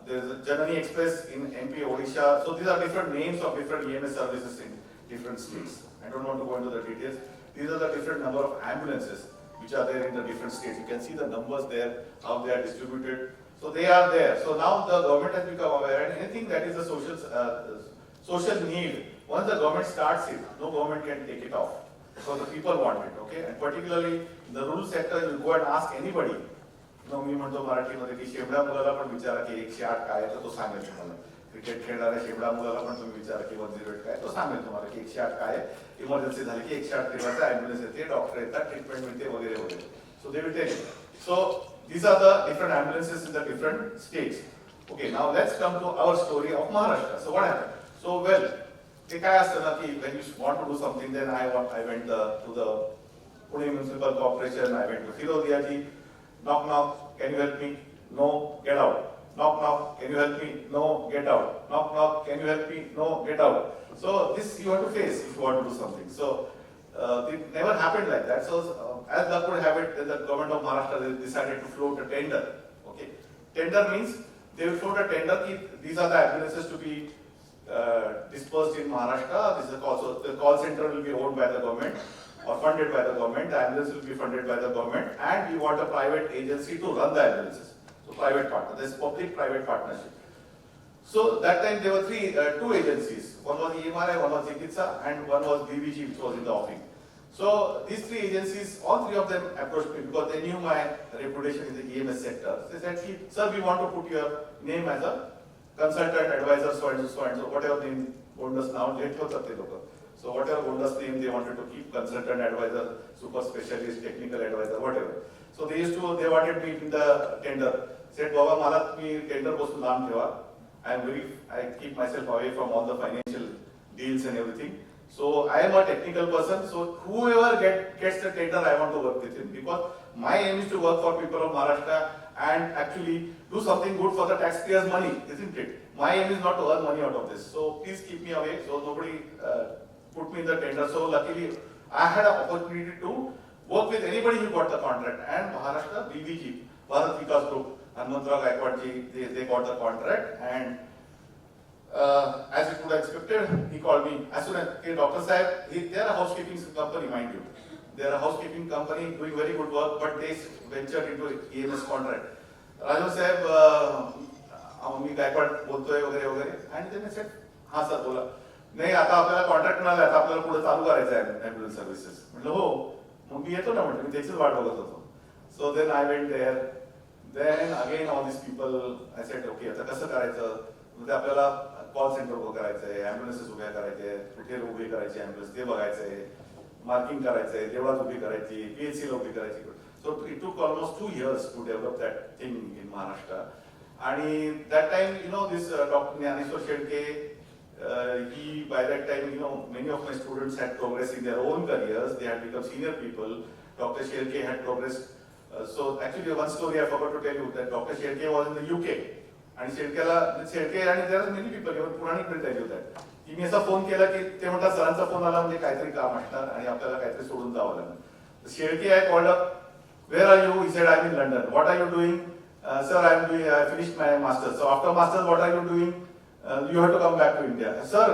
there is a Janani Express in MP, Odisha. So these are different names of different EMS services in different states. I don't want to go into the details. These are the different number of ambulances which are there in the different states. You can see the numbers there, how they are distributed. So they are there. So now the government has become aware, and anything that is a social need, once the government starts it, no government can take it off. So the people want it, okay? And particularly in the rural sector, you go and ask anybody. मी म्हणतो मराठीमध्ये की शेमडा मुलाला पण विचारा की 108 काय तर तो सांगेल तुम्हाला. क्रिकेट खेळणाऱ्या शेमडा मुलाला पण तुम्ही विचारा की 108 काय तो सांगेल तुम्हाला की 108 काय इमर्जन्सी झाली की 108 क्रमांकाचा ॲम्ब्युलन्स येते, डॉक्टर येतात, ट्रीटमेंट मिळते वगैरे वगैरे. So they will tell you. So these are the different ambulances in the different states. Okay, now let's come to our story of Maharashtra. So what happened? So well, ते काय असतं ना की when you want to do something, then I went to the Pune Municipal Corporation. I went to Firoziaji. Knock, knock, can you help me? No, get out. Knock, knock, can you help me? No, get out. Knock, knock, can you help me? No, get out. So this you have to face if you want to do something. So it never happened like that. So as luck would have it, the government of Maharashtra decided to float a tender. Okay, tender means they will float a tender. These are the ambulances to be dispersed in Maharashtra. This is also the call center will be owned by the government or funded by the government. The ambulance will be funded by the government, and we want a private agency to run the ambulances. So private partner, this is public-private partnership. So that time there were two agencies. One was EMRI, one was Chikitsa, and one was BVG, which was in the offing. So these three agencies, all three of them approached me because they knew my reputation in the EMS sector. They said, sir, we want to put your name as a consultant, advisor, so and so, whatever name bonus now, so whatever bonus name they wanted to keep, consultant, advisor, super specialist, technical advisor, whatever. So they wanted me in the tender. Said, Baba, mala tumi tender postu naam theva. I keep myself away from all the financial deals and everything. So I am a technical person. So whoever gets the tender, I want to work with him, because my aim is to work for people of Maharashtra and actually do something good for the taxpayers' money, isn't it? My aim is not to earn money out of this. So please keep me away. So nobody put me in the tender. So luckily, I had an opportunity to work with anybody who got the contract. And Maharashtra, BVG, Bharat Vikas Group, Hanmantrao Gaikwadji, they got the contract. And as you could have expected, he called me. As soon as, Dr. Sahib, they are a housekeeping company, mind you. they are a housekeeping company doing very good work, but they ventured into EMS contract. Rajhan साहेब मी गायकवाड बोलतोय वगैरे वगैरे आणि त्यांनी set हा sir बोला नाही आता आपल्याला कॉन्ट्रॅक्ट मिळाला आता आपल्याला पुढे चालू करायचं आहे ॲम्ब्युलन्स सर्व्हिसेस. म्हटलं हो, मग मी येतो ना म्हटलं, मी त्याचीच वाट बघत होतो. So then I went there. Then again all this people I said okay आता कसं करायचं, म्हणजे आपल्याला कॉल सेंटर उभं करायचं आहे, ॲम्ब्युलन्सेस उभ्या करायचे आहेत, कुठे उभी करायची ॲम्ब्युलन्स ते बघायचं आहे, मार्किंग करायचं आहे, देवळात उभी करायची, PHCला उभी करायची. So it took almost 2 years to develop that thing in Maharashtra. आणि that time this Dr. Jnaneshwar Shedke, he by that time many of my students had progressed in their own careers. They had become senior people. Dr. Shedke had progressed. So actually one story I forgot to tell you that Dr. Shedke was in the UK. आणि शेडके आणि there are many people, even पुराणी tell you that. की मी असा phone केला की ते म्हणतात सरांचा फोन आला म्हणजे काहीतरी काम असणार आणि आपल्याला काहीतरी सोडून जावं लागणार. Shedke I called up, where are you? He said I'm in London. What are you doing? Sir, I finished my masters. So after masters, what are you doing? You have to come back to India. Sir,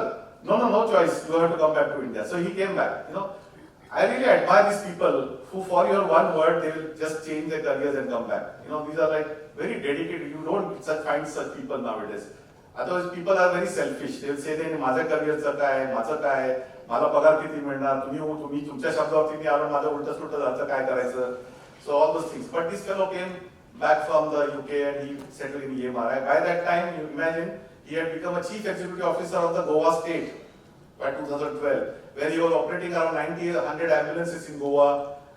no choice. You have to come back to India. So he came back. I really admire these people who, for your one word, they will just change their careers and come back. These are like very dedicated. You don't find such people nowadays. Otherwise, people are very selfish. They will say, "नहीं माझ्या careerचं काय, माझं काय, मला पगार किती मिळणार, तुम्ही तुमच्या शब्दावरती मी आलो, माझं उलट सुलट झालं काय करायचं." So all those things. But this fellow came back from the UK and he settled in EMR. By that time, you imagine, he had become a chief executive officer of the Goa state by 2012, where he was operating around 90-100 ambulances in Goa,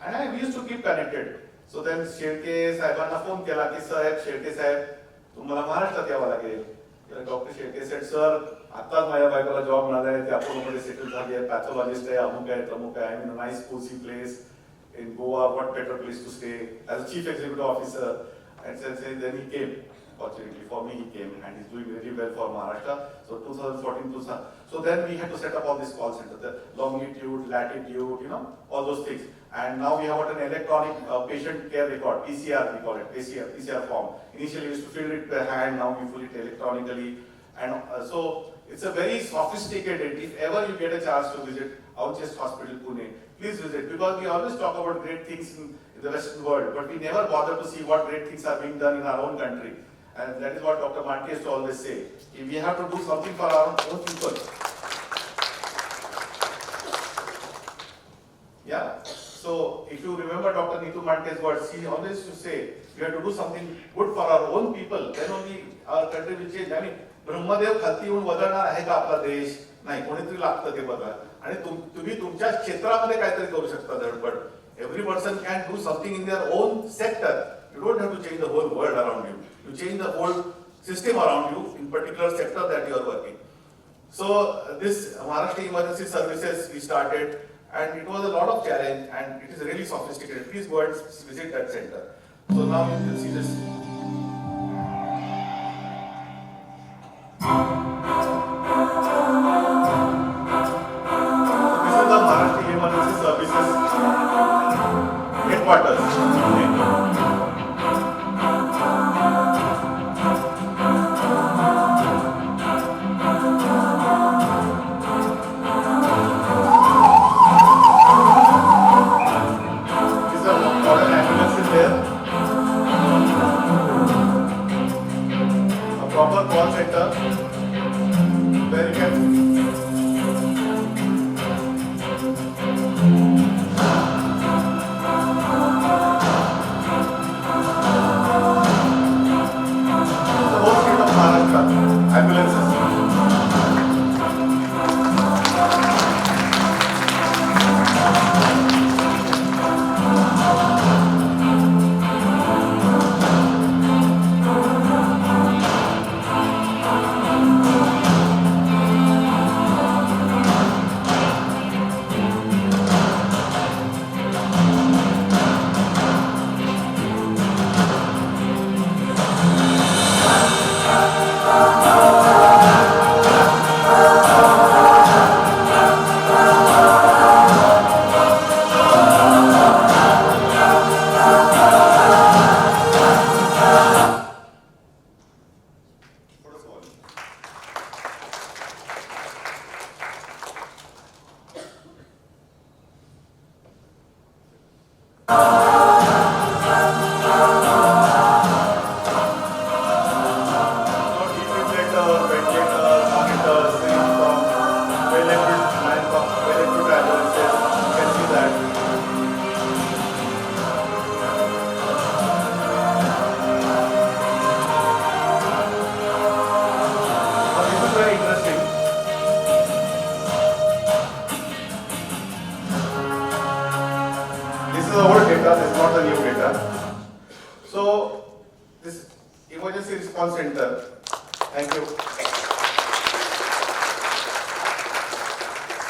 and we used to keep connected. So then Shedke साहेबांना phone केला की साहेब शेडके साहेब तुम्हाला महाराष्ट्रात यावं लागेल. Doctor Shedke said, sir आताच माझ्या बायकोला जॉब मिळाला आहे, ते अपोलोमध्ये सेटल झाली आहे, पॅथॉलॉजिस्ट आहे, अमुक आहे तमुक आहे, in a nice cozy place in Goa. What better place to stay as a chief executive officer? And then he came. Fortunately for me, he came and he's doing really well for Maharashtra. So 2014, so then we had to set up all this call center, the longitude, latitude, all those things. And now we have got an electronic patient care record, PCR we call it, PCR form. Initially we used to fill it by hand, now we fill it electronically. And so it's a very sophisticated, if ever you get a chance to visit our chest hospital, Pune, please visit, because we always talk about great things in the Western world, but we never bother to see what great things are being done in our own country. And that is what Dr. Mandke used to always say. If we have to do something for our own people. Yeah. So if you remember Dr. NITU Mandke's words, he always used to say, we have to do something good for our own people, then only our country will change. I mean, Brahmadev खालती येऊन बदलणार आहे का आपला देश? नाही, कोणीतरी लागतं ते बदला. आणि तुम्ही तुमच्या क्षेत्रामध्ये काहीतरी करू शकता धडपड. Every person can do something in their own sector. You don't have to change the whole world around you. You change the whole system around you in particular sector that you are working. So this Maharashtra Emergency Services we started, and it was a lot of challenge, and it is really sophisticated. Please go and visit that center. So now you can see this. This is the Maharashtra Emergency Services headquarters. Proper call center where you can the whole state of Maharashtra ambulances. Response Center. Thank you.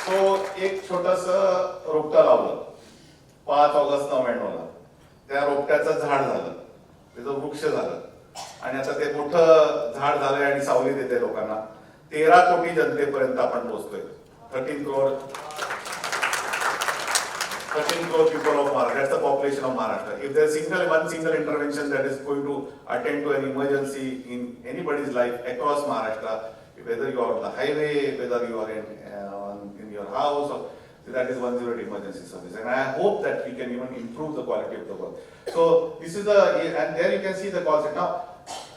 So एक छोटस रोपटं लावलं 5 August 99ला. त्या रोपट्याचं झाड झालं, त्याचं वृक्ष झालं आणि आता ते मोठं झाड झालंय आणि सावली देते लोकांना. 13 कोटी जनतेपर्यंत आपण पोहोचतोय. 13 crore people of Maharashtra. That's the population of Maharashtra. If there's one single intervention that is going to attend to an emergency in anybody's life across Maharashtra, whether you are on the highway, whether you are in your house, or, that is 108 emergency service. And I hope that we can even improve the quality of the work. So this is and there you can see the cause. Now,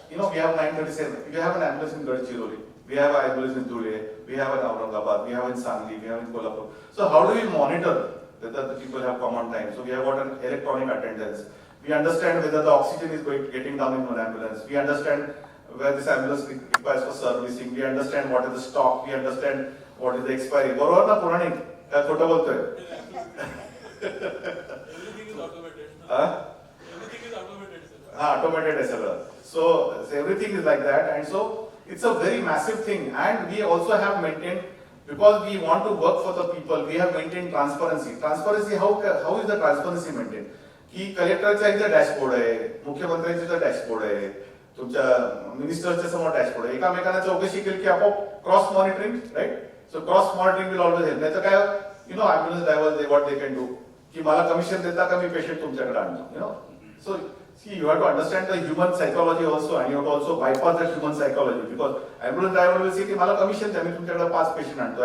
we have 937. We have an ambulance in Gadchiroli. We have an ambulance in Dhule. We have in Aurangabad. We have in Sangli. We have in Kolhapur. So how do we monitor whether the people have come on time? So we have got an electronic attendance. We understand whether the oxygen is getting down in one ambulance. We understand where this ambulance requires for servicing. We understand what is the stock. We understand what is the expiry. बरोबर ना पुराणी? काय खोटं बोलतोय? Everything is automated. Everything is automated. Automated is so everything is like that, and so it's a very massive thing. And we also have maintained, because we want to work for the people, we have maintained transparency. Transparency, how is the transparency maintained? की कलेक्टरचा इथे dashboard आहे, मुख्यमंत्र्यांचा dashboard आहे, तुमच्या मिनिस्टरच्या समोर dashboard आहे. एकामेकांना चौकशी केली की आपोआप cross monitoring, right? So cross monitoring will always help. नाही तर काय, ambulance driver what they can do, की मला कमिशन देता का मी पेशंट तुमच्याकडे आणतो. So see, you have to understand the human psychology also, and you have to also bypass that human psychology, because ambulance driver will say कि मला commission द्या, मी तुमच्याकडे 5 patient आणतो.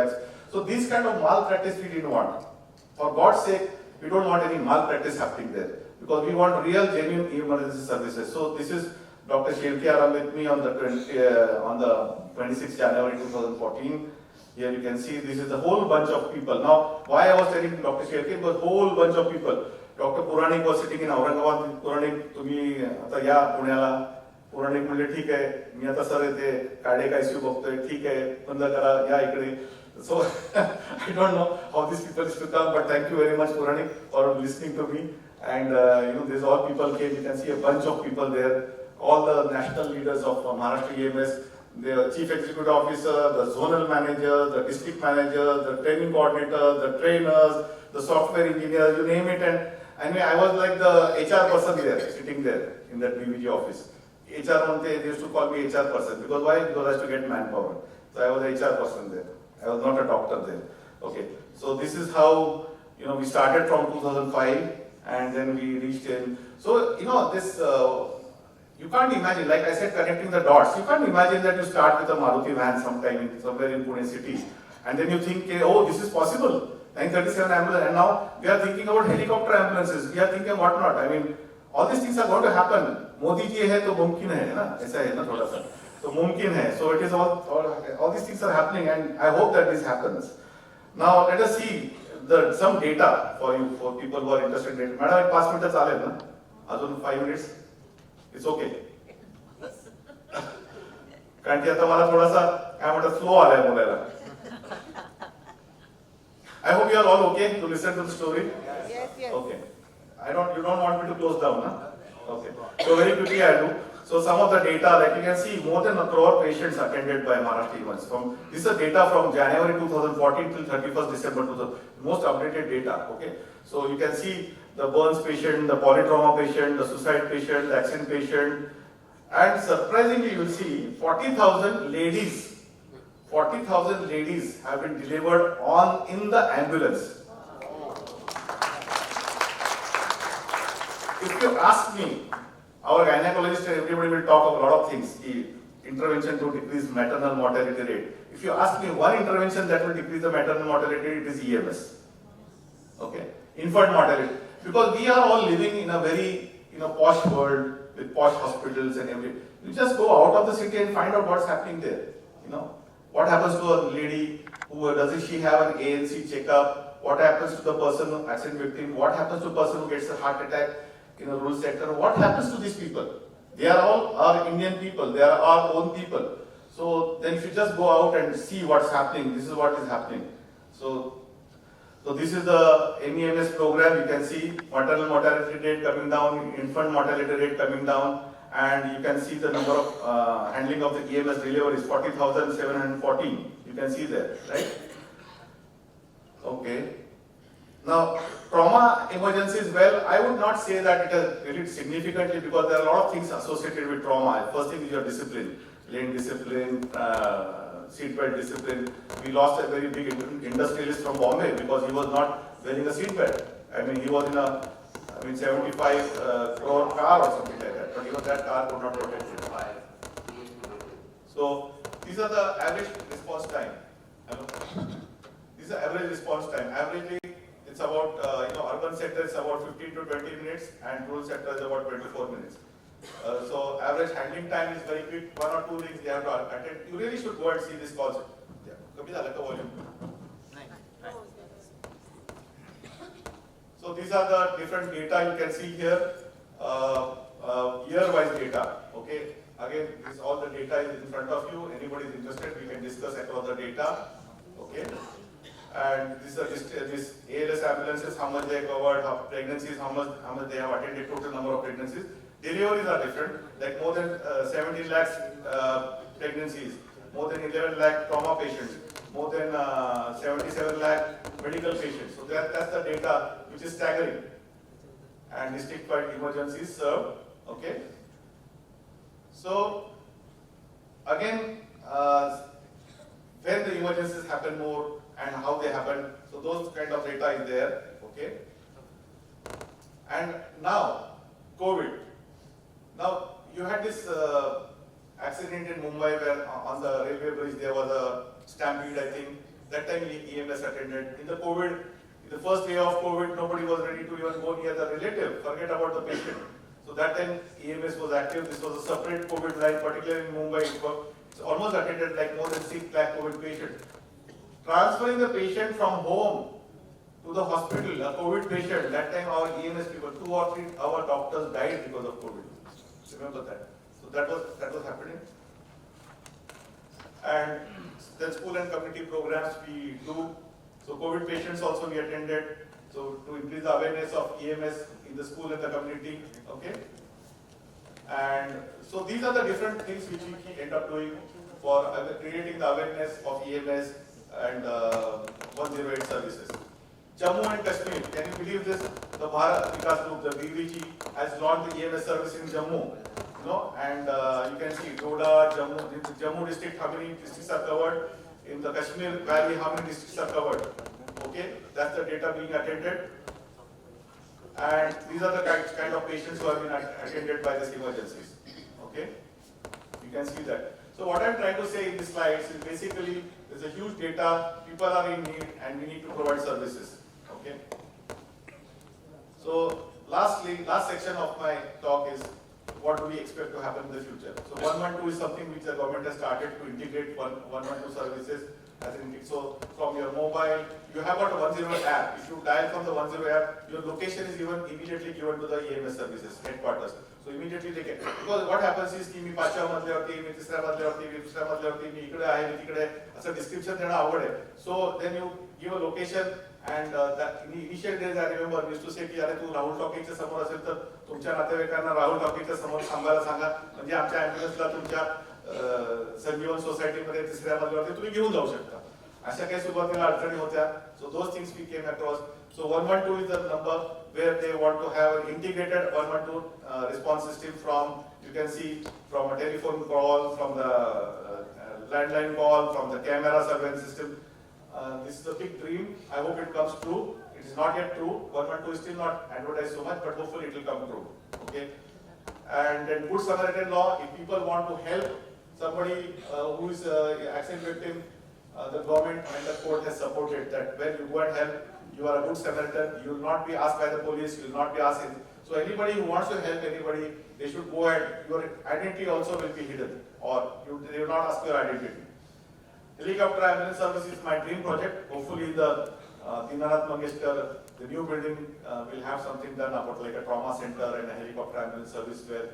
So this kind of malpractice we didn't want. For God's sake, we don't want any malpractice happening there, because we want real, genuine emergency services. So this is Dr. Shelke are with me on the 26th January 2014. Here you can see this is a whole bunch of people. Now, why I was telling Dr. Shelke, it was a whole bunch of people. Dr. Puranik was sitting in Aurangabad. Puranik, तुम्ही आता या पुण्याला. Puranik म्हणले ठीक आहे, मी आता sir येते cardiac ICU बघतोय, ठीक आहे, बंद करा, या इकडे. So I don't know how these people used to come, but thank you very much, Puranik, for listening to me. And these all people came. You can see a bunch of people there. All the national leaders of Maharashtra EMS, the chief executive officer, the zonal manager, the district manager, the training coordinator, the trainers, the software engineers, you name it. And anyway, I was like the HR person there, sitting there in that BVG office. HR they used to call me HR person, because why? Because I used to get manpower. So I was the HR person there. I was not a doctor there. Okay. So this is how, we started from 2005, and then we reached in. So, this, you can't imagine, like I said, connecting the dots. You can't imagine that you start with a Maruti van somewhere in Pune city, and then you think, oh, this is possible. 937 ambulance, and now we are thinking about helicopter ambulances. We are thinking what not. I mean, all these things are going to happen. Modi ji hai to mumkin hai na, ऐसा है ना थोड़ा सा. So mumkin hai. So it is all these things are happening, and I hope that this happens. Now let us see some data for you, for people who are interested in it. Madam, 5 minutes चालेल ना? अजून 5 minutes? It's okay. कारण की आता मला थोडासा काय म्हणतात फ्लो आलाय बोलायला. I hope you are all okay to listen to the story. Yes. Okay. You don't want me to close down, huh? Okay. So very quickly I'll do. So some of the data, like you can see, more than 1 crore patients attended by Maharashtra EMS. This is data from January 2014 till 31st December 2000. Most updated data. Okay. So you can see the burns patient, the polytrauma patient, the suicide patient, the accident patient, and surprisingly you will see 40,000 ladies. 40,000 ladies have been delivered in the ambulance. If you ask me, our gynecologist and everybody will talk of a lot of things. Intervention to decrease maternal mortality rate. If you ask me one intervention that will decrease the maternal mortality rate, it is EMS. Okay, infant mortality. Because we are all living in a very posh world with posh hospitals and everything. You just go out of the city and find out what's happening there. What happens to a lady doesn't she have an ANC checkup? What happens to the person, accident victim? What happens to the person who gets a heart attack in a rural sector? What happens to these people? They are all our Indian people. They are our own people. So then if you just go out and see what's happening, this is what is happening. So this is the MEMS program. You can see maternal mortality rate coming down, infant mortality rate coming down, and you can see the number of handling of the EMS deliveries, 40,714. You can see there, right? Okay. Now, trauma emergencies, well, I would not say that it has really significantly, because there are a lot of things associated with trauma. First thing is your discipline, lane discipline, seatbelt discipline. We lost a very big industrialist from Bombay because he was not wearing a seatbelt. I mean, he was in a 75 crore car or something like that, but even that car could not protect him. So these are the average response time. Hello? This is the average response time. Averagely, it's about, urban sector is about 15 to 20 minutes and rural sector is about 24 minutes. So average handling time is very quick. 1 or 2 things they have to attend. You really should go and see this concept. Yeah. Volume. So these are the different data you can see here. Year-wise data. Okay. Again, this all the data is in front of you. Anybody is interested, we can discuss across the data. Okay. And these are this ALS ambulances, how much they covered, how pregnancies, how much they have attended, total number of pregnancies. Deliveries are different, like more than 17 lakhs pregnancies, more than 11 lakh trauma patients, more than 77 lakh medical patients. So that's the data which is staggering. And district-wide emergencies served. Okay. So again, when the emergencies happen more and how they happen, so those kind of data is there. Okay. And now COVID. Now you had this accident in Mumbai where on the railway bridge there was a stampede, I think. That time EMS attended. In the COVID, in the first day of COVID, nobody was ready to even go near the relative, forget about the patient. So that time EMS was active. This was a separate COVID line, particularly in Mumbai. It's almost attended like more than 6 lakh COVID patients. Transferring the patient from home to the hospital, a COVID patient, that time our EMS people, 2 or 3 our doctors died because of COVID. Remember that. So that was happening. And then school and community programs we do. So COVID patients also we attended. So to increase the awareness of EMS in the school and the community. Okay. And so these are the different things which we end up doing for creating the awareness of EMS and 108 services. Jammu and Kashmir, can you believe this? The Bharat Vikas Group, the BVG, has launched the EMS service in Jammu. And you can see Doda, Jammu district, how many districts are covered? In the Kashmir Valley, how many districts are covered? Okay, that's the data being attended. And these are the kind of patients who have been attended by these emergencies. Okay, you can see that. So what I'm trying to say in this slides is basically there's a huge data, people are in need, and we need to provide services. Okay. So lastly, last section of my talk is what do we expect to happen in the future. So 112 is something which the government has started to integrate 112 services. So from your mobile, you have got a 10 app. If you dial from the 10 app, your location is even immediately given to the EMS services headquarters. So immediately they get, because what happens is की मी 5व्या मजल्यावरती मी 3ऱ्या मजल्यावरती मी 2ऱ्या मजल्यावरती मी इकडे आहे मी तिकडे असं description देणं आवड आहे. So then you give a location and that initial days I remember we used to say की अरे तू राहुल टॉकीजच्या समोर असेल तर तुमच्या नातेवाईकांना राहुल टॉकीजच्या समोर थांबायला सांगा म्हणजे आमच्या ॲम्ब्युलन्सला तुमच्या संजीवन सोसायटीमध्ये 3ऱ्या मजल्यावरती तुम्ही घेऊन जाऊ शकता. अशा काही सुरुवातीला अडचणी होत्या. So those things we came across. So 112 is the number where they want to have an integrated 112 response system from, you can see, from a telephone call, from the landline call, from the camera surveillance system. This is a big dream. I hope it comes true. It is not yet true. 112 is still not advertised so much, but hopefully it will come true. Okay. And then Good Samaritan law, if people want to help somebody who is an accident victim, the government and the court has supported that when you go and help, you are a good Samaritan, you will not be asked by the police, you will not be asked. So anybody who wants to help anybody, they should go ahead. Your identity also will be hidden, or they will not ask your identity. Helicopter ambulance service is my dream project. Hopefully the Dinanath Mangeshkar, the new building will have something done about like a trauma center and a helicopter ambulance service where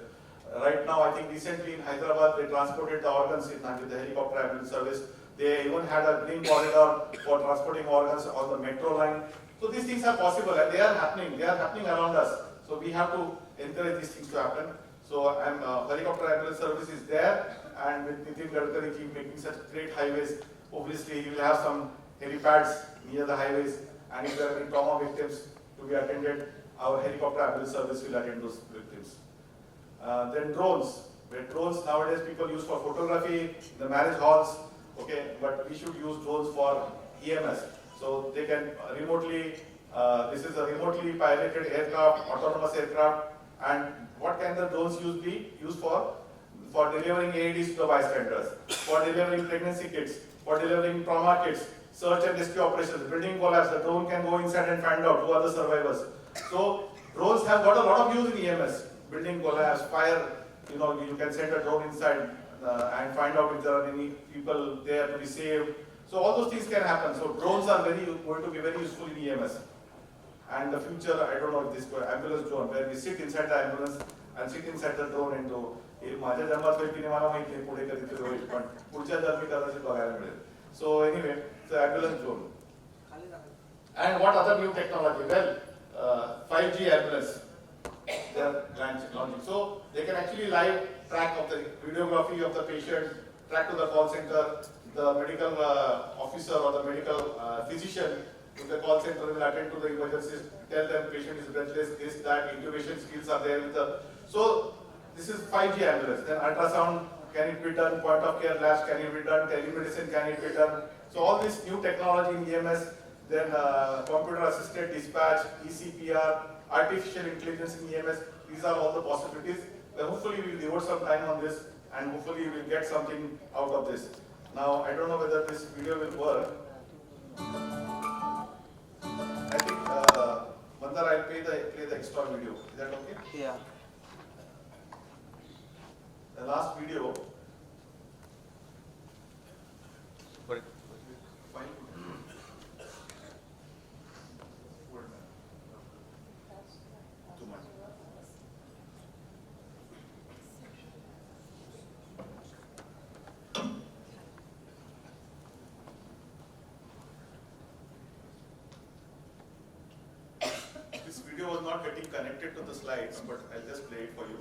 right now I think recently in Hyderabad they transported the organs with the helicopter ambulance service. They even had a green corridor for transporting organs on the metro line. So these things are possible and they are happening around us. So we have to encourage these things to happen. So helicopter ambulance service is there, and with Nitin Gadkari keep making such great highways, obviously he will have some helipads near the highways, and if there are any trauma victims to be attended, our helicopter ambulance service will attend those victims. Then drones. Where drones nowadays people use for photography, the marriage halls, okay, but we should use drones for EMS. So they can remotely, this is a remotely piloted aircraft, autonomous aircraft, and what can the drones be used for? For delivering AEDs to the bystanders, for delivering pregnancy kits, for delivering trauma kits, search and rescue operations, building collapse, the drone can go inside and find out who are the survivors. So drones have got a lot of use in EMS, building collapse, fire, you can send a drone inside and find out if there are any people there to be saved. So all those things can happen. So drones are going to be very useful in EMS. And the future, I don't know if this ambulance drone, where we sit inside the ambulance and sit inside the drone into माझ्या जन्मात होईल की नाही मला माहिती नाही पुढे कधीतरी होईल पण पुढच्या जन्मी कदाचित बघायला मिळेल. So anyway, the ambulance drone. And what other new technology? Well, 5G ambulance. They are launching. So they can actually live track of the videography of the patient, track to the call center, the medical officer or the medical physician in the call center will attend to the emergencies, tell them patient is breathless, this, that, intubation skills are there with the. So this is 5G ambulance. Then ultrasound, can it be done? Point of care labs, can it be done? Telemedicine, can it be done? So all this new technology in EMS, then computer assisted dispatch, ECPR, artificial intelligence in EMS, these are all the possibilities. Then hopefully we will devote some time on this and hopefully we will get something out of this. Now I don't know whether this video will work. I think Mandar, I'll play the extra video. Is that okay? Yeah. The last video. What? Fine. Too much. This video was not getting connected to the slides, but I'll just play it for you.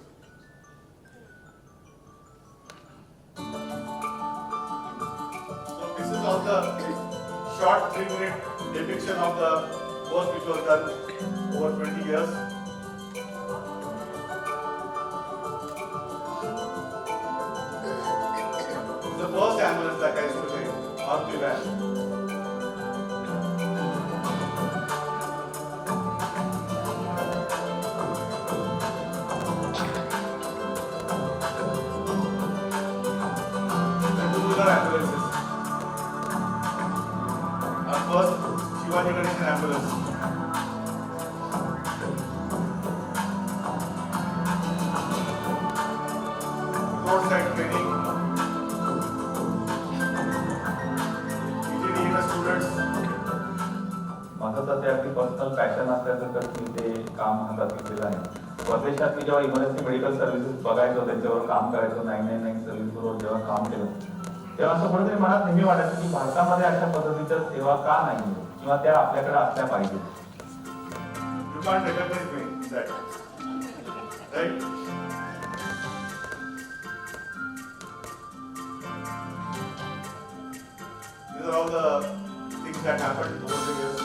So this is all the short 3-minute depiction of the work which was done over 20 years. The first ambulance that I used to take, Maruti van. Ambulances. Our first Shivani Ganesan ambulance. Roadside training. EMS students. माझं तर ते अगदी personal passion असल्याचं तर मी ते काम हातात घेतलेलं आहे. परदेशात मी जेव्हा इमर्जन्सी मेडिकल सर्व्हिसेस बघायचो त्यांच्यावर काम करायचो 999 सर्व्हिस बरोबर जेव्हा काम केलं तेव्हा असं कुठेतरी मला नेहमी वाटायचं की भारतामध्ये अशा पद्धतीच्या सेवा का नाही किंवा त्या आपल्याकडे असल्या पाहिजे. You can't recognize me, that. Right? These are all the things that happened over the years.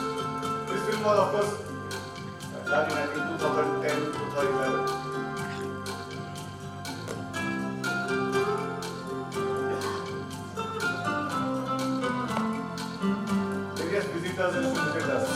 This film was, of course, done in I think 2010, 2011. Various visitors used to visit us.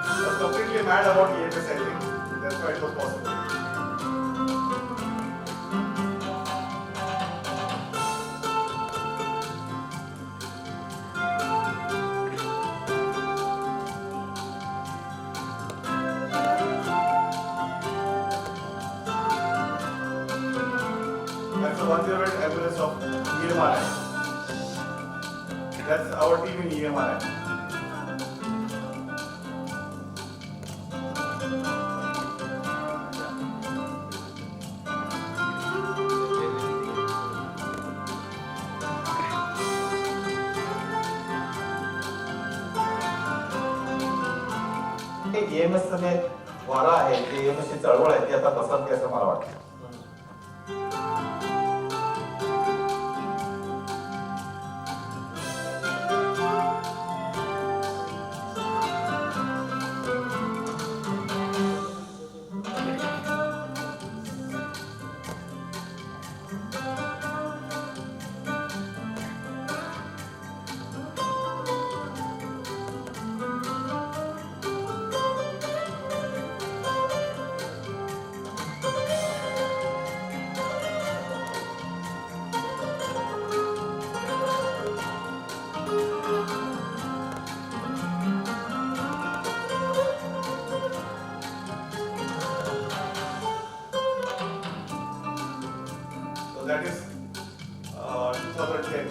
I was completely mad about EMS, I think. That's why it was possible. That's the 108 ambulance of EMRI. That's our team in EMRI. EMS चं जे वारा आहे, जे EMS ची चळवळ आहे ती आता बसत असं मला वाटतं. So that is 2010.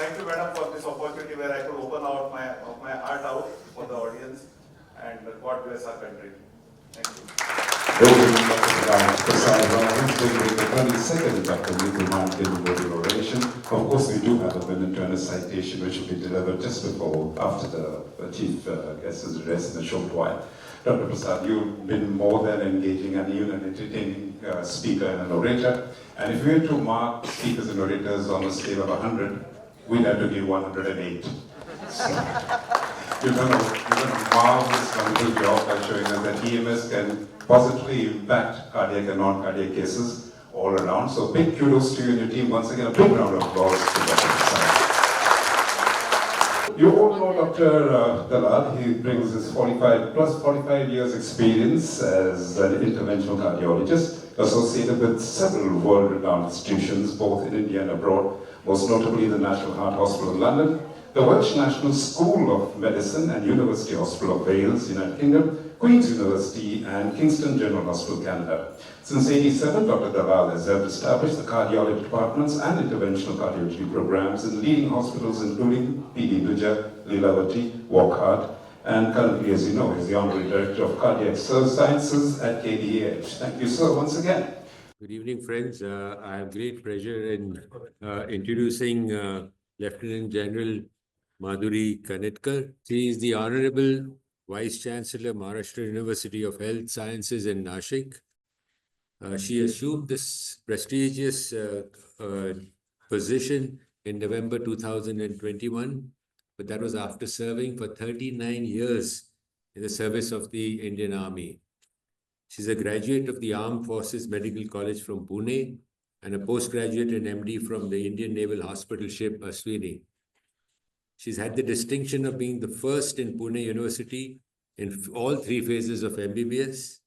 Thank you, madam, for this opportunity where I could open out my heart out for the audience, and God bless our country. Thank you. Prasad Rajhans delivering the 22nd Dr. NITU MANDKE CONVENTION Oration. Of course, we do have a minute and a citation which will be delivered just after the chief guest is addressed in a short while. Dr. Prasad, you've been more than engaging and even an entertaining speaker and an orator. And if we were to mark speakers and orators on a scale of 100, we'd have to give 108. So, you've done a marvelous, wonderful job by showing us that EMS can positively impact cardiac and non-cardiac cases all around. So big kudos to you and your team. Once again, a big round of applause to Dr. Prasad. You all know Dr. Dalal. He brings his 45 years experience as an interventional cardiologist, associated with several world-renowned institutions, both in India and abroad, most notably the National Heart Hospital in London, the Welsh National School of Medicine and University Hospital of Wales, United Kingdom, Queen's University and Kingston General Hospital, Canada. Since 1987, Dr. Dalal has helped establish the cardiology departments and interventional cardiology programs in leading hospitals including PD Duja, Lilavati, Wockhardt, and currently, as you know, is the Honorary Director of Cardiac Sciences at KDAH. Thank you, sir, once again. Good evening, friends. I have great pleasure in introducing Lieutenant General Madhuri Kanetkar. She is the Honorable Vice Chancellor, Maharashtra University of Health Sciences in Nashik. She assumed this prestigious position in November 2021, but that was after serving for 39 years in the service of the Indian Army. She's a graduate of the Armed Forces Medical College from Pune and a postgraduate in MD from the Indian Naval Hospital ship Aswini. She's had the distinction of being the first in Pune University in all 3 phases of MBBS.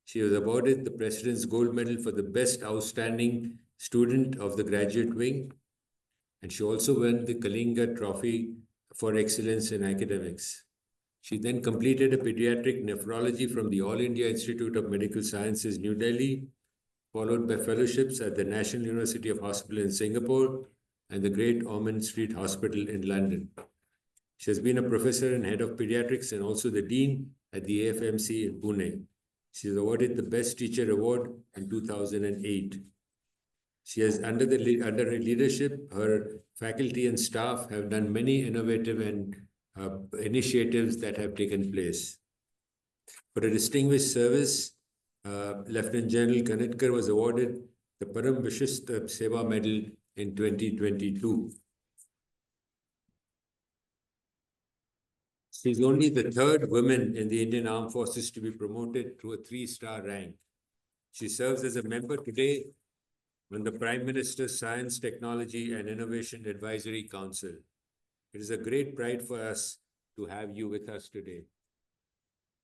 She was awarded the President's Gold Medal for the Best Outstanding Student of the Graduate Wing. And she also won the Kalinga Trophy for Excellence in Academics. She then completed a pediatric nephrology from the All India Institute of Medical Sciences, New Delhi, followed by fellowships at the National University of Hospital in Singapore and the Great Ormond Street Hospital in London. She has been a professor and head of pediatrics and also the dean at the AFMC in Pune. She was awarded the Best Teacher Award in 2008. She has, under her leadership, her faculty and staff have done many innovative and initiatives that have taken place. For a distinguished service, Lieutenant General Kanetkar was awarded the Param Vishishta Seva Medal in 2022. She's only the 3rd woman in the Indian Armed Forces to be promoted to a 3-star rank. She serves as a member today on the Prime Minister's Science, Technology and Innovation Advisory Council. It is a great pride for us to have you with us today.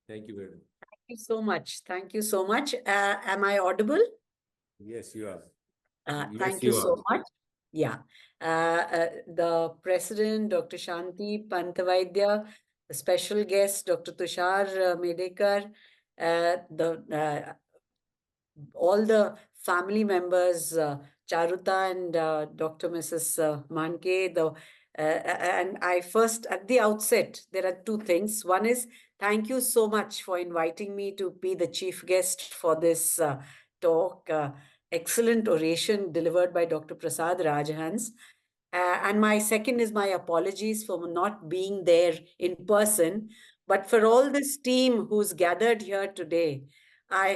Thank you very much. Thank you so much. Thank you so much. Am I audible? Yes, you are. Thank you so much. Yeah. The President, Dr. Shanti Pantavaidya, the special guest, Dr. Tushar Medekar, the all the family members, Charuta and Dr. Mrs. Manke, and I first, at the outset, there are two things. One is, thank you so much for inviting me to be the chief guest for this talk. Excellent oration delivered by Dr. Prasad Rajhans. And my second is my apologies for not being there in person. But for all this team who's gathered here today,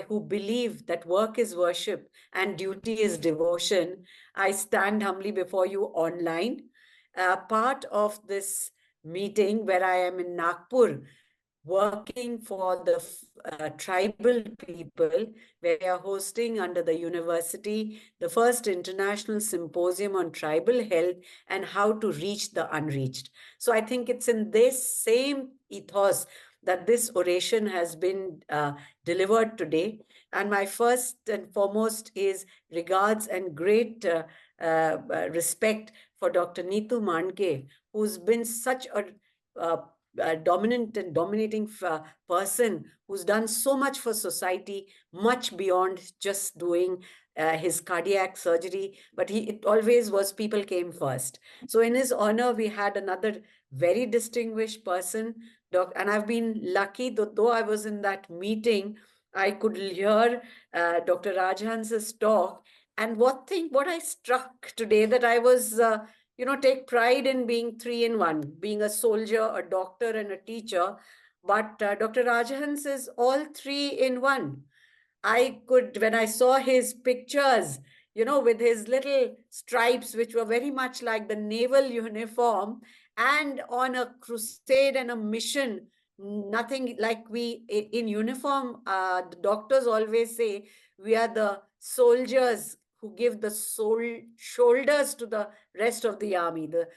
who believe that work is worship and duty is devotion, I stand humbly before you online. Part of this meeting where I am in Nagpur, working for the tribal people, where we are hosting under the university the first international symposium on tribal health and how to reach the unreached. So I think it's in this same ethos that this oration has been delivered today. And my first and foremost is regards and great respect for Dr. NITU Mandke, who's been such a dominant and dominating person who's done so much for society, much beyond just doing his cardiac surgery, but it always was people came first. So in his honor, we had another very distinguished person, and I've been lucky, though I was in that meeting, I could hear Dr. Rajhans's talk. And what I struck today, that I was take pride in being three in one, being a soldier, a doctor, and a teacher. But Dr. Rajhans is all three in one. I could, when I saw his pictures, with his little stripes, which were very much like the naval uniform, and on a crusade and a mission, nothing like we in uniform, the doctors always say we are the soldiers who give the shoulders to the rest of the army, the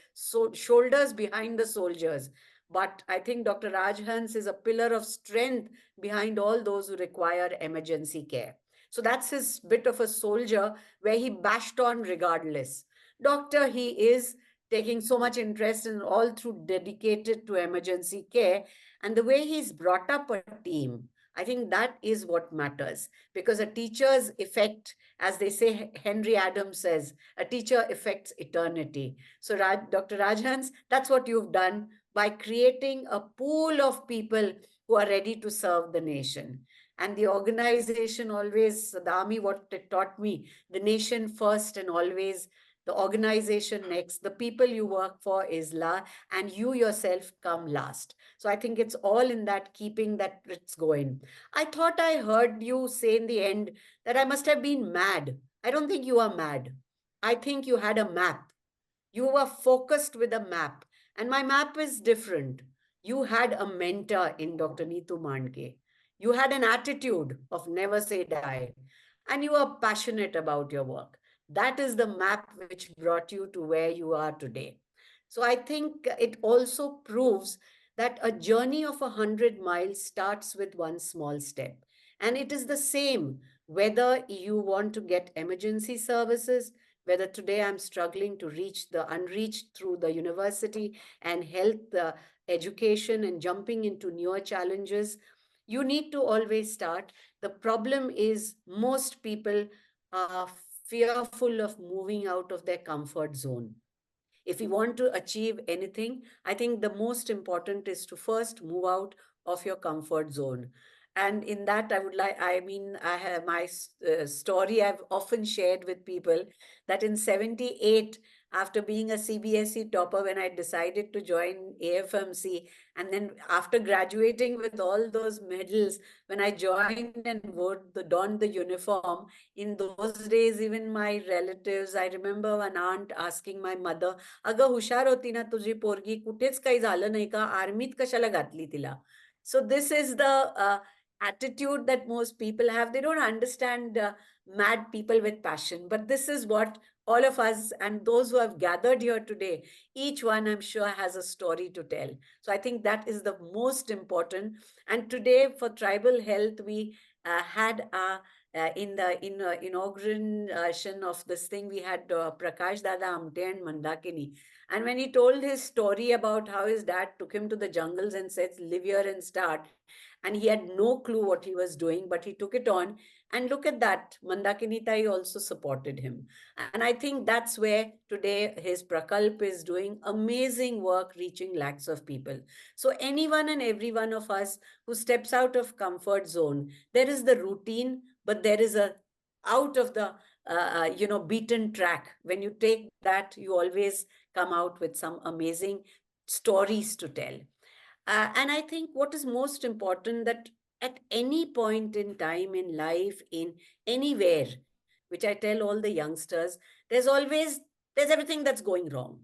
shoulders behind the soldiers. But I think Dr. Rajhans is a pillar of strength behind all those who require emergency care. So that's his bit of a soldier where he bashed on regardless. Doctor, he is taking so much interest in all through dedicated to emergency care. And the way he's brought up a team, I think that is what matters, because a teacher's effect, as they say, Henry Adams says, a teacher affects eternity. So Dr. Rajhans, that's what you've done by creating a pool of people who are ready to serve the nation. And the organization always, the army, what it taught me, the nation first and always the organization next, the people you work for is and you yourself come last. So I think it's all in that keeping that it's going. I thought I heard you say in the end that I must have been mad. I don't think you are mad. I think you had a map. You were focused with a map. And my map is different. You had a mentor in Dr. Neetu Mandke. You had an attitude of never say die. And you are passionate about your work. That is the map which brought you to where you are today. So I think it also proves that a journey of 100 miles starts with one small step. And it is the same whether you want to get emergency services, whether today I'm struggling to reach the unreached through the university and health education and jumping into newer challenges. You need to always start. The problem is most people are fearful of moving out of their comfort zone. If we want to achieve anything, I think the most important is to first move out of your comfort zone. And in that, I have my story I've often shared with people that in 78, after being a CBSE topper, when I decided to join AFMC, and then after graduating with all those medals, when I joined and donned the uniform, in those days, even my relatives, I remember an aunt asking my mother, अगं हुशार होती ना तुझी पोरगी, कुठेच काही झालं नाही का, आर्मीत कशाला घातली तिला? So this is the attitude that most people have. They don't understand mad people with passion, but this is what all of us and those who have gathered here today, each one I'm sure has a story to tell. So I think that is the most important. And today for tribal health, we had in the inauguration of this thing, we had Prakash Dada Amte and Mandakini. And when he told his story about how his dad took him to the jungles and said, live here and start. And he had no clue what he was doing, but he took it on. And look at that, Mandakini Tai also supported him. And I think that's where today his Prakalp is doing amazing work, reaching lakhs of people. So anyone and every one of us who steps out of comfort zone, there is the routine, but there is a out of the beaten track. When you take that, you always come out with some amazing stories to tell. And I think what is most important, that at any point in time in life, in anywhere, which I tell all the youngsters, there's everything that's going wrong.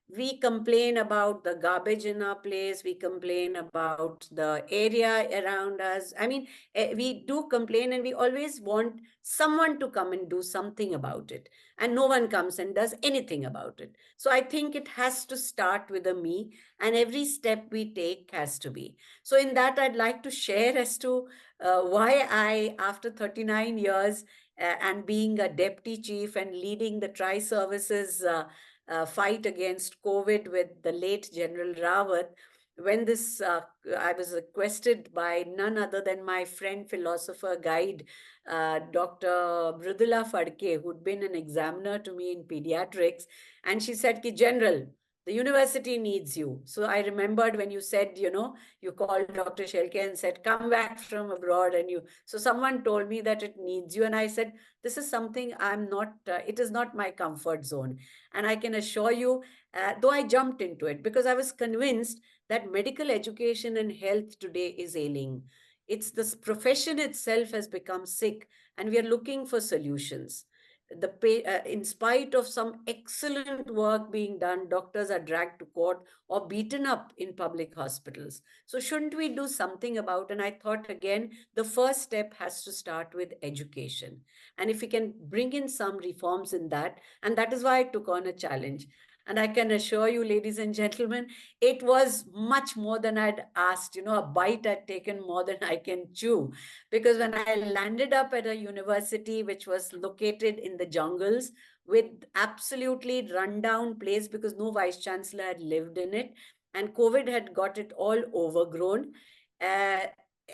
We complain about the garbage in our place, we complain about the area around us. I mean, we do complain, and we always want someone to come and do something about it, and no one comes and does anything about it. So I think it has to start with a me, and every step we take has to be. So in that, I'd like to share as to why I, after 39 years and being a deputy chief and leading the tri-services fight against COVID with the late General Rawat, when I was requested by none other than my friend, philosopher, guide, Dr. Mridula Fadke, who'd been an examiner to me in pediatrics, and she said, Ki General, the university needs you. So I remembered when you said, you called Dr. Shelke and said, come back from abroad, so someone told me that it needs you. And I said, this is something it is not my comfort zone. And I can assure you, though I jumped into it because I was convinced that medical education and health today is ailing. It's this profession itself has become sick, and we are looking for solutions. In spite of some excellent work being done, doctors are dragged to court or beaten up in public hospitals. So shouldn't we do something about? And I thought, again, the first step has to start with education. And if we can bring in some reforms in that, and that is why I took on a challenge. And I can assure you, ladies and gentlemen, it was much more than I'd asked. A bite I'd taken more than I can chew. Because when I landed up at a university which was located in the jungles with absolutely rundown place because no vice chancellor had lived in it, and COVID had got it all overgrown. Uh,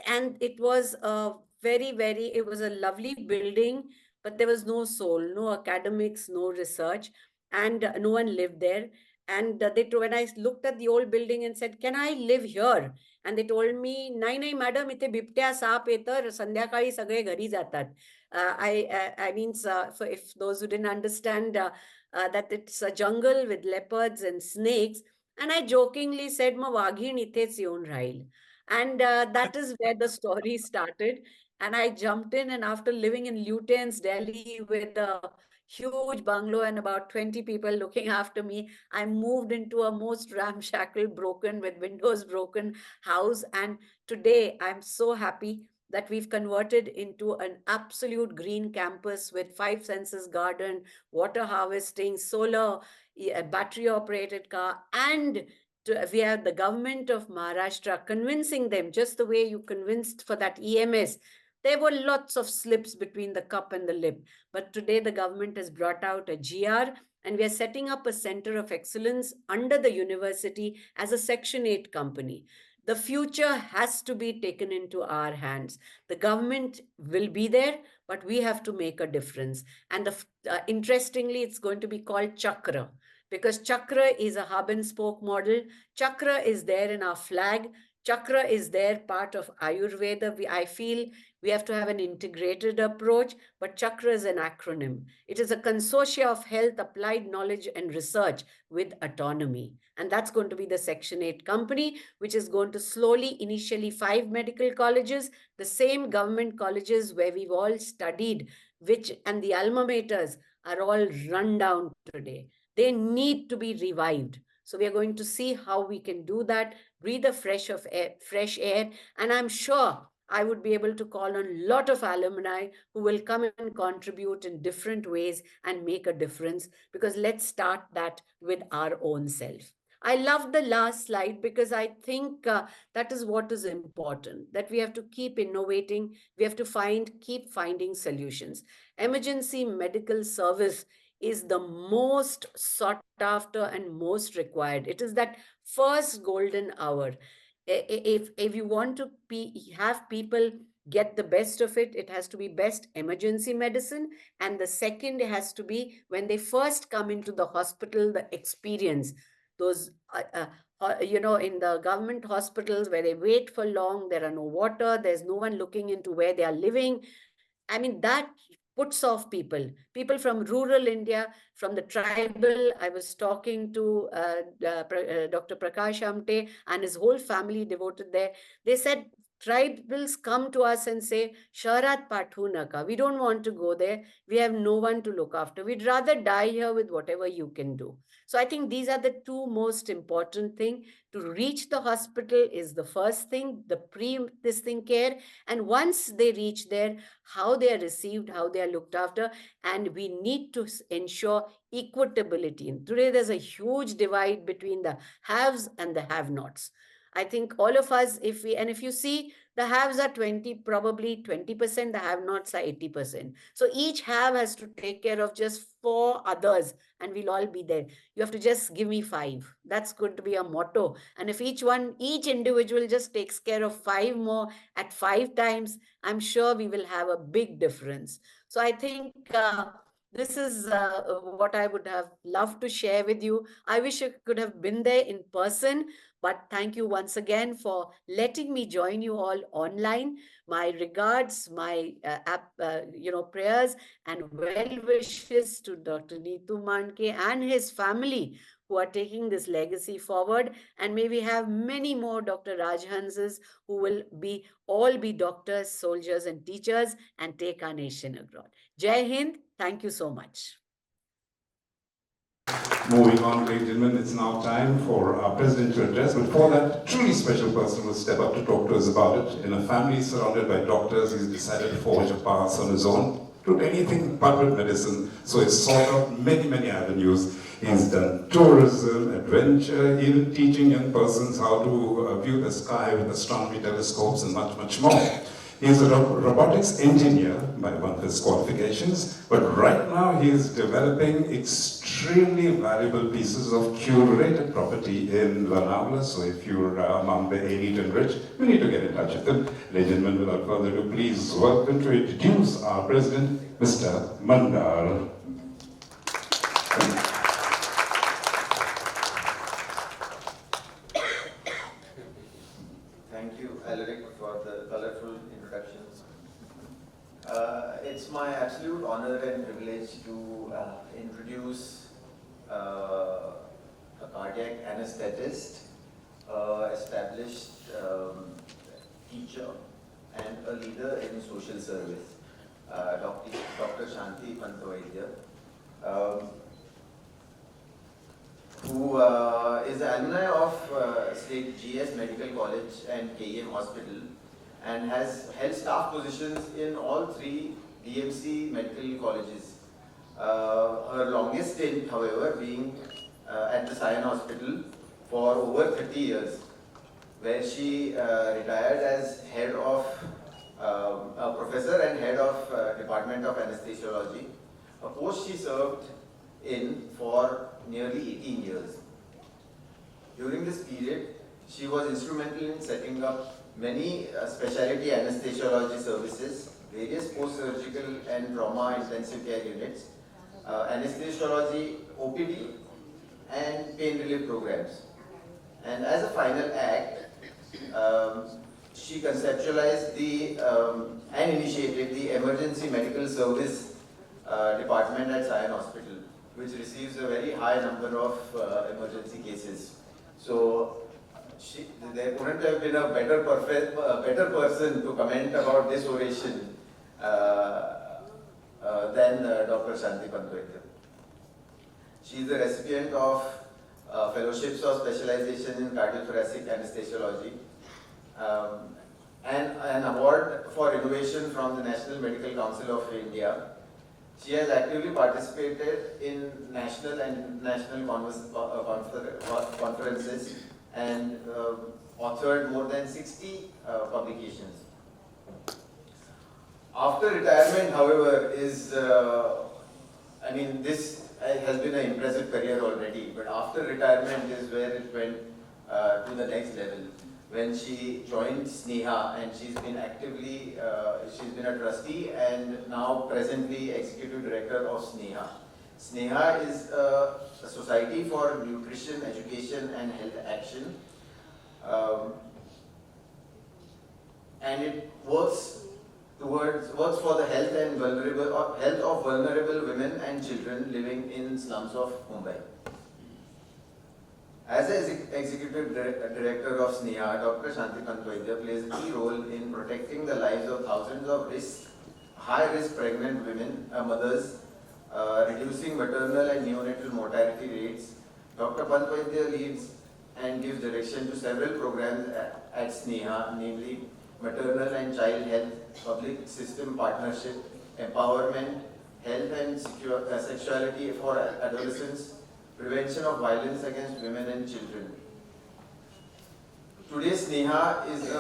and it was a it was a lovely building, but there was no soul, no academics, no research, and no one lived there. And when I looked at the old building and said, can I live here? And they told me, नाही नाही madam, इथे बिबट्या shop येतं, संध्याकाळी सगळे घरी जातात. I mean, for if those who didn't understand that it's a jungle with leopards and snakes, and I jokingly said, मग वाघीण इथेच येऊन राहील. And that is where the story started. And I jumped in, and after living in Lutyens, Delhi, with a huge bungalow and about 20 people looking after me, I moved into a most ramshackle, broken, with windows broken house. And today I'm so happy that we've converted into an absolute green campus with 5 senses garden, water harvesting, solar, battery operated car, and we have the government of Maharashtra convincing them, just the way you convinced for that EMS. There were lots of slips between the cup and the lip. But today the government has brought out a GR, and we are setting up a center of excellence under the university as a Section 8 company. The future has to be taken into our hands. The government will be there, but we have to make a difference. And interestingly, it's going to be called Chakra, because Chakra is a hub and spoke model. Chakra is there in our flag. Chakra is there, part of Ayurveda. I feel we have to have an integrated approach, but Chakra is an acronym. It is a consortia of health, applied knowledge, and research with autonomy. And that's going to be the Section 8 company, which is going to slowly, initially 5 medical colleges, the same government colleges where we've all studied, and the alma maters are all run down today. They need to be revived. So we are going to see how we can do that, breathe a fresh air, and I'm sure I would be able to call on a lot of alumni who will come and contribute in different ways and make a difference, because let's start that with our own self. I love the last slide because I think that is what is important, that we have to keep innovating. We have to keep finding solutions. Emergency medical service is the most sought after and most required. It is that first golden hour. If you want to have people get the best of it. It has to be best emergency medicine. And the second has to be when they first come into the hospital, the experience. Those, in the government hospitals where they wait for long, there are no water, there's no one looking into where they are living. I mean, that puts off people. People from rural India, from the tribal. I was talking to Dr. Prakash Amte and his whole family devoted there. They said, tribals come to us and say, Sharat Pathu Naka. We don't want to go there. We have no one to look after. We'd rather die here with whatever you can do. So I think these are the two most important things. To reach the hospital is the first thing, the this thing care. And once they reach there, how they are received, how they are looked after, and we need to ensure equitability. And today, there's a huge divide between the haves and the have-nots. I think all of us, if you see, the haves are 20, probably 20%, the have-nots are 80%. So each have has to take care of just 4 others, and we'll all be there. You have to just give me 5. That's going to be a motto. And if each individual just takes care of 5 more at 5 times, I'm sure we will have a big difference. So I think this is what I would have loved to share with you. I wish I could have been there in person, but thank you once again for letting me join you all online. My regards, my prayers and well wishes to Dr. NITU Mandke and his family who are taking this legacy forward. And may we have many more Dr. Rajhanses who will all be doctors, soldiers, and teachers and take our nation abroad. Jai Hind. Thank you so much. Moving on, ladies and gentlemen, it's now time for our president to address. But for that, truly special person will step up to talk to us about it. In a family surrounded by doctors, he's decided to forge a path on his own to anything but with medicine. So he's sought out many, many avenues. He's done tourism, adventure, even teaching young persons how to view the sky with astronomy telescopes and much, much more. He's a robotics engineer by one of his qualifications, but right now he is developing extremely valuable pieces of curated property in Lonavala. So if you're among the elite and rich, you need to get in touch with him. Ladies and gentlemen, without further ado, please welcome to introduce our president, Mr. Mandar. Thank you, Alaric, for the colorful introduction. It's my absolute honor and privilege to introduce a cardiac anesthetist, established teacher, and a leader in social service, Dr. Shanti Pantavaidya, who is an alumni of State GS Medical College and KEM Hospital, and has held staff positions in all 3 DMC medical colleges. Her longest stint, however, being at the Sion Hospital for over 30 years, where she retired as head of a professor and head of Department of Anesthesiology, a post she served in for nearly 18 years. During this period, she was instrumental in setting up many specialty anesthesiology services, various post-surgical and trauma intensive care units, anesthesiology, OPD, and pain relief programs. And as a final act, she conceptualized and initiated the Emergency Medical Service Department at Sion Hospital, which receives a very high number of emergency cases. So there couldn't have been a better person to comment about this oration than Dr. Shanti Pantavaidya. She is the recipient of fellowships of specialization in cardiothoracic anesthesiology and an award for innovation from the National Medical Council of India. She has actively participated in national and international conferences and authored more than 60 publications. After retirement, however, this has been an impressive career already, but after retirement is where it went to the next level, when she joined Sneha, and she's been actively, she's been a trustee and now presently executive director of Sneha. Sneha is a society for nutrition, education and health action. And it works for the health of vulnerable women and children living in slums of Mumbai. As an executive director of Sneha, Dr. Shanti Pantvaidya plays a key role in protecting the lives of thousands of high-risk pregnant women, mothers, reducing maternal and neonatal mortality rates. Dr. Pantvaidya leads and gives direction to several programs at Sneha, namely maternal and child health, public system partnership, empowerment, health and sexuality for adolescents, prevention of violence against women and children. Today, Sneha is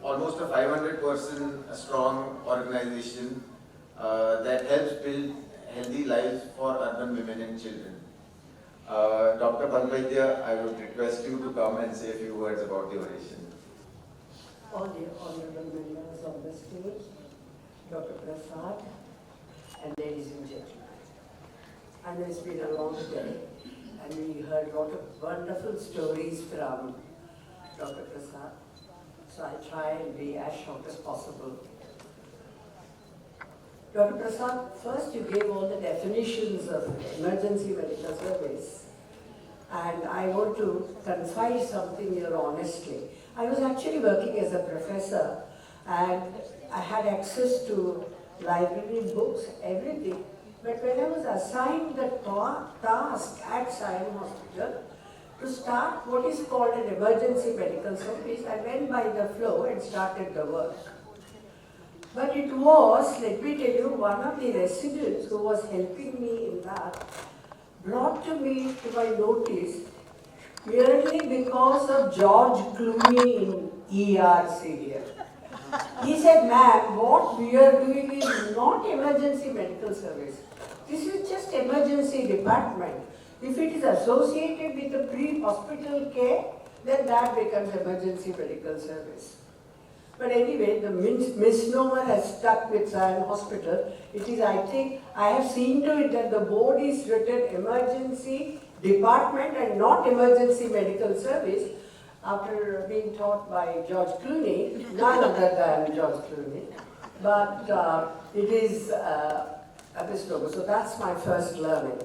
almost a 500-person strong organization that helps build healthy lives for urban women and children. Dr. Pantvaidya, I would request you to come and say a few words about the oration. All the honorable members of the stage, Dr. Prasad, and ladies and gentlemen. I know it's been a long day, and we heard a lot of wonderful stories from Dr. Prasad, so I'll try and be as short as possible. Dr. Prasad, first you gave all the definitions of emergency medical service, and I want to confide something here honestly. I was actually working as a professor, and I had access to library, books, everything. But when I was assigned the task at Sion Hospital to start what is called an emergency medical service, I went by the flow and started the work. But it was, let me tell you, one of the residents who was helping me in that brought to me to my notice merely because of George Clooney in ER serial. He said, ma'am, what we are doing is not emergency medical service. This is just emergency department. If it is associated with the pre-hospital care, then that becomes emergency medical service. But anyway, the misnomer has stuck with Sion Hospital. It is, I think, I have seen to it that the board is written emergency department and not emergency medical service after being taught by George Clooney, none other than George Clooney. But it is a misnomer. So that's my first learning.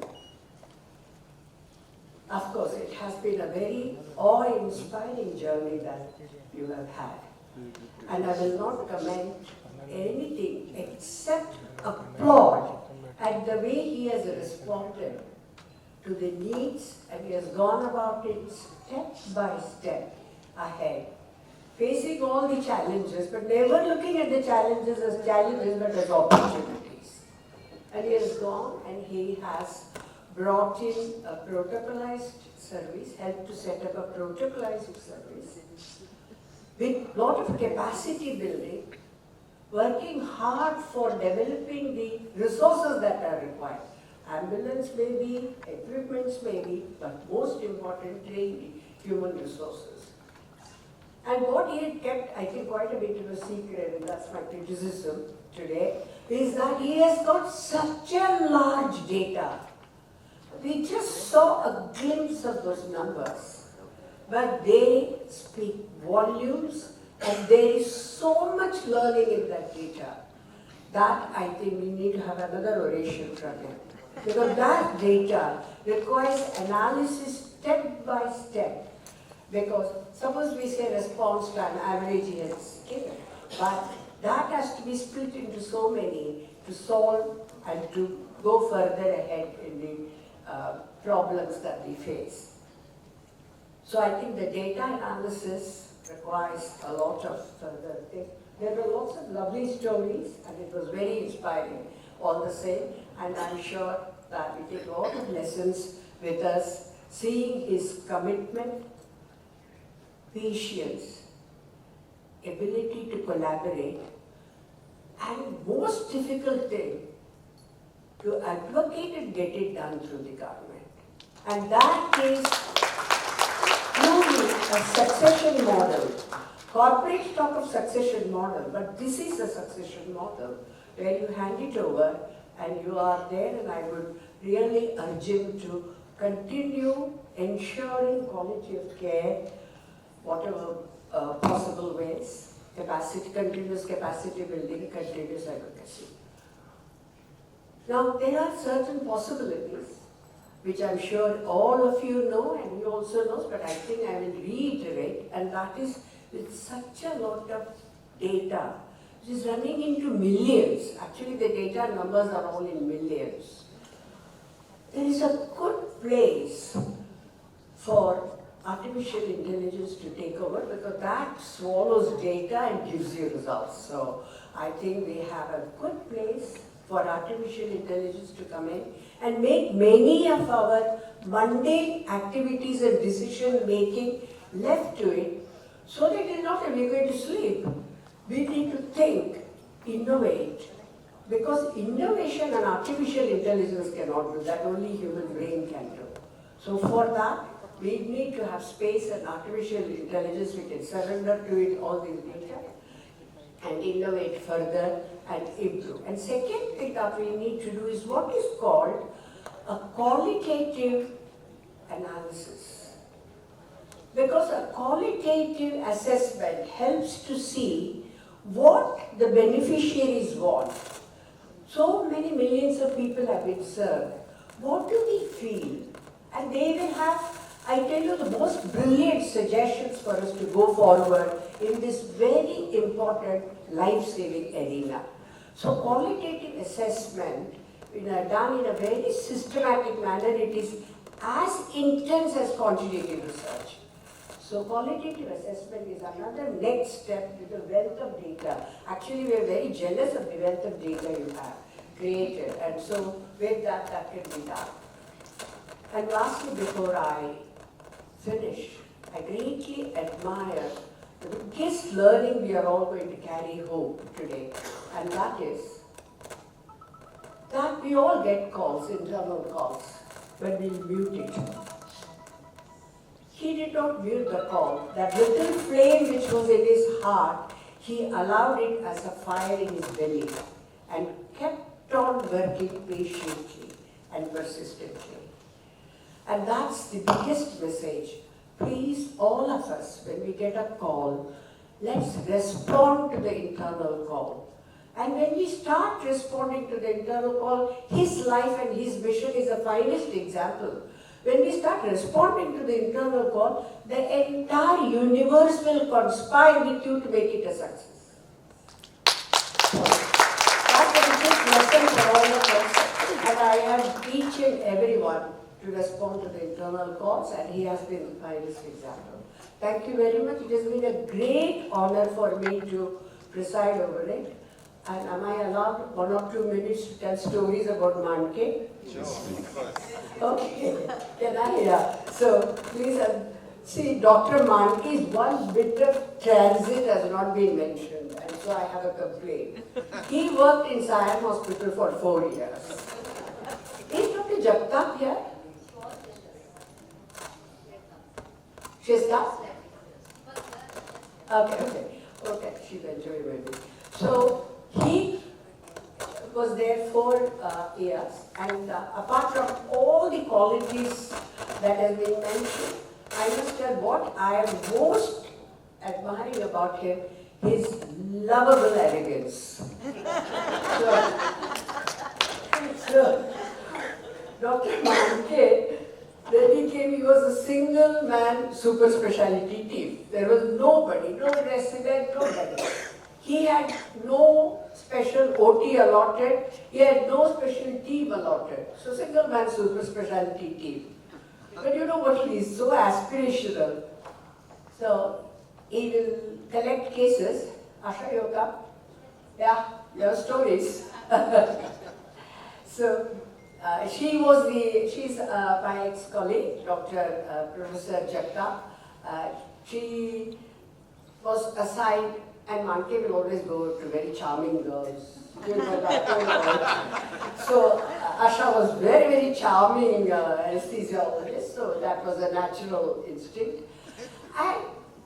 Of course, it has been a very awe-inspiring journey that you have had. And I will not comment anything except applaud at the way he has responded to the needs, and he has gone about it step by step ahead, facing all the challenges, but never looking at the challenges as challenges but as opportunities. And he has gone and he has brought in a protocolized service, helped to set up a protocolized service with a lot of capacity building, working hard for developing the resources that are required. Ambulance may be, equipments may be, but most importantly, human resources. And what he had kept, I think, quite a bit of a secret, and that's my criticism today, is that he has got such a large data. We just saw a glimpse of those numbers, but they speak volumes, and there is so much learning in that data that I think we need to have another oration from him. Because that data requires analysis step by step. Because suppose we say response time, average he has given, but that has to be split into so many to solve and to go further ahead in the problems that we face. So I think the data analysis requires a lot of further things. There were lots of lovely stories, and it was very inspiring all the same, and I'm sure that we take a lot of lessons with us, seeing his commitment, patience, ability to collaborate, and most difficult thing, to advocate and get it done through the government. And that is truly a succession model Corporates talk of succession model, but this is a succession model where you hand it over and you are there, and I would really urge him to continue ensuring quality of care, whatever possible ways, continuous capacity building, continuous advocacy. Now, there are certain possibilities which I'm sure all of you know and you also know, but I think I will reiterate, and that is with such a lot of data, which is running into millions. Actually, the data numbers are all in millions. There is a good place for artificial intelligence to take over because that swallows data and gives you results. So I think we have a good place for artificial intelligence to come in and make many of our mundane activities and decision making left to it, so that it is not that we are going to sleep. We need to think, innovate, because innovation and artificial intelligence cannot do that, only human brain can do. So for that, we need to have space and artificial intelligence, we can surrender to it all these data and innovate further and improve. And second thing that we need to do is what is called a qualitative analysis. Because a qualitative assessment helps to see what the beneficiaries want. So many millions of people have been served. What do we feel? And they will have, I tell you, the most brilliant suggestions for us to go forward in this very important life-saving arena. So qualitative assessment, done in a very systematic manner, it is as intense as quantitative research. So qualitative assessment is another next step to the wealth of data. Actually, we are very jealous of the wealth of data you have created, and so with that, that can be done. And lastly, before I finish, I greatly admire the biggest learning we are all going to carry home today, and that is that we all get calls, internal calls, when we mute it. He did not mute the call. That little flame which was in his heart, he allowed it as a fire in his belly and kept on working patiently and persistently. And that's the biggest message. Please, all of us, when we get a call, let's respond to the internal call. And when we start responding to the internal call, his life and his mission is the finest example. When we start responding to the internal call, the entire universe will conspire with you to make it a success. So, that's a big lesson for all of us. And I urge each and everyone to respond to the internal calls, and he has been the finest example. Thank you very much. It has been a great honor for me to preside over it. And am I allowed 1 or 2 minutes to tell stories about Mandke? Yes, Okay, can I? So please see, Dr. Mandke's one bit of transit has not been mentioned, and so I have a complaint. He worked in Siam Hospital for 4 years. Is Dr. Jagtap here? She's not? Okay, she went to maybe. So he was there 4 years, and apart from all the qualities that have been mentioned, I must tell what I am most admiring about him, his lovable arrogance. So Dr. Mandke, when he came, he was a single man super specialty team. There was nobody, no resident, nobody. He had no special OT allotted, he had no special team allotted. So single man super specialty team. But you know what, he is so aspirational. So he will collect cases. Asha, you come? Yeah, your stories. So she's my ex-colleague, Dr. Professor Jagtap. She was assigned, and Mandke will always go to very charming girls. You know that. So Asha was very, very charming anesthesiologist, so that was a natural instinct. And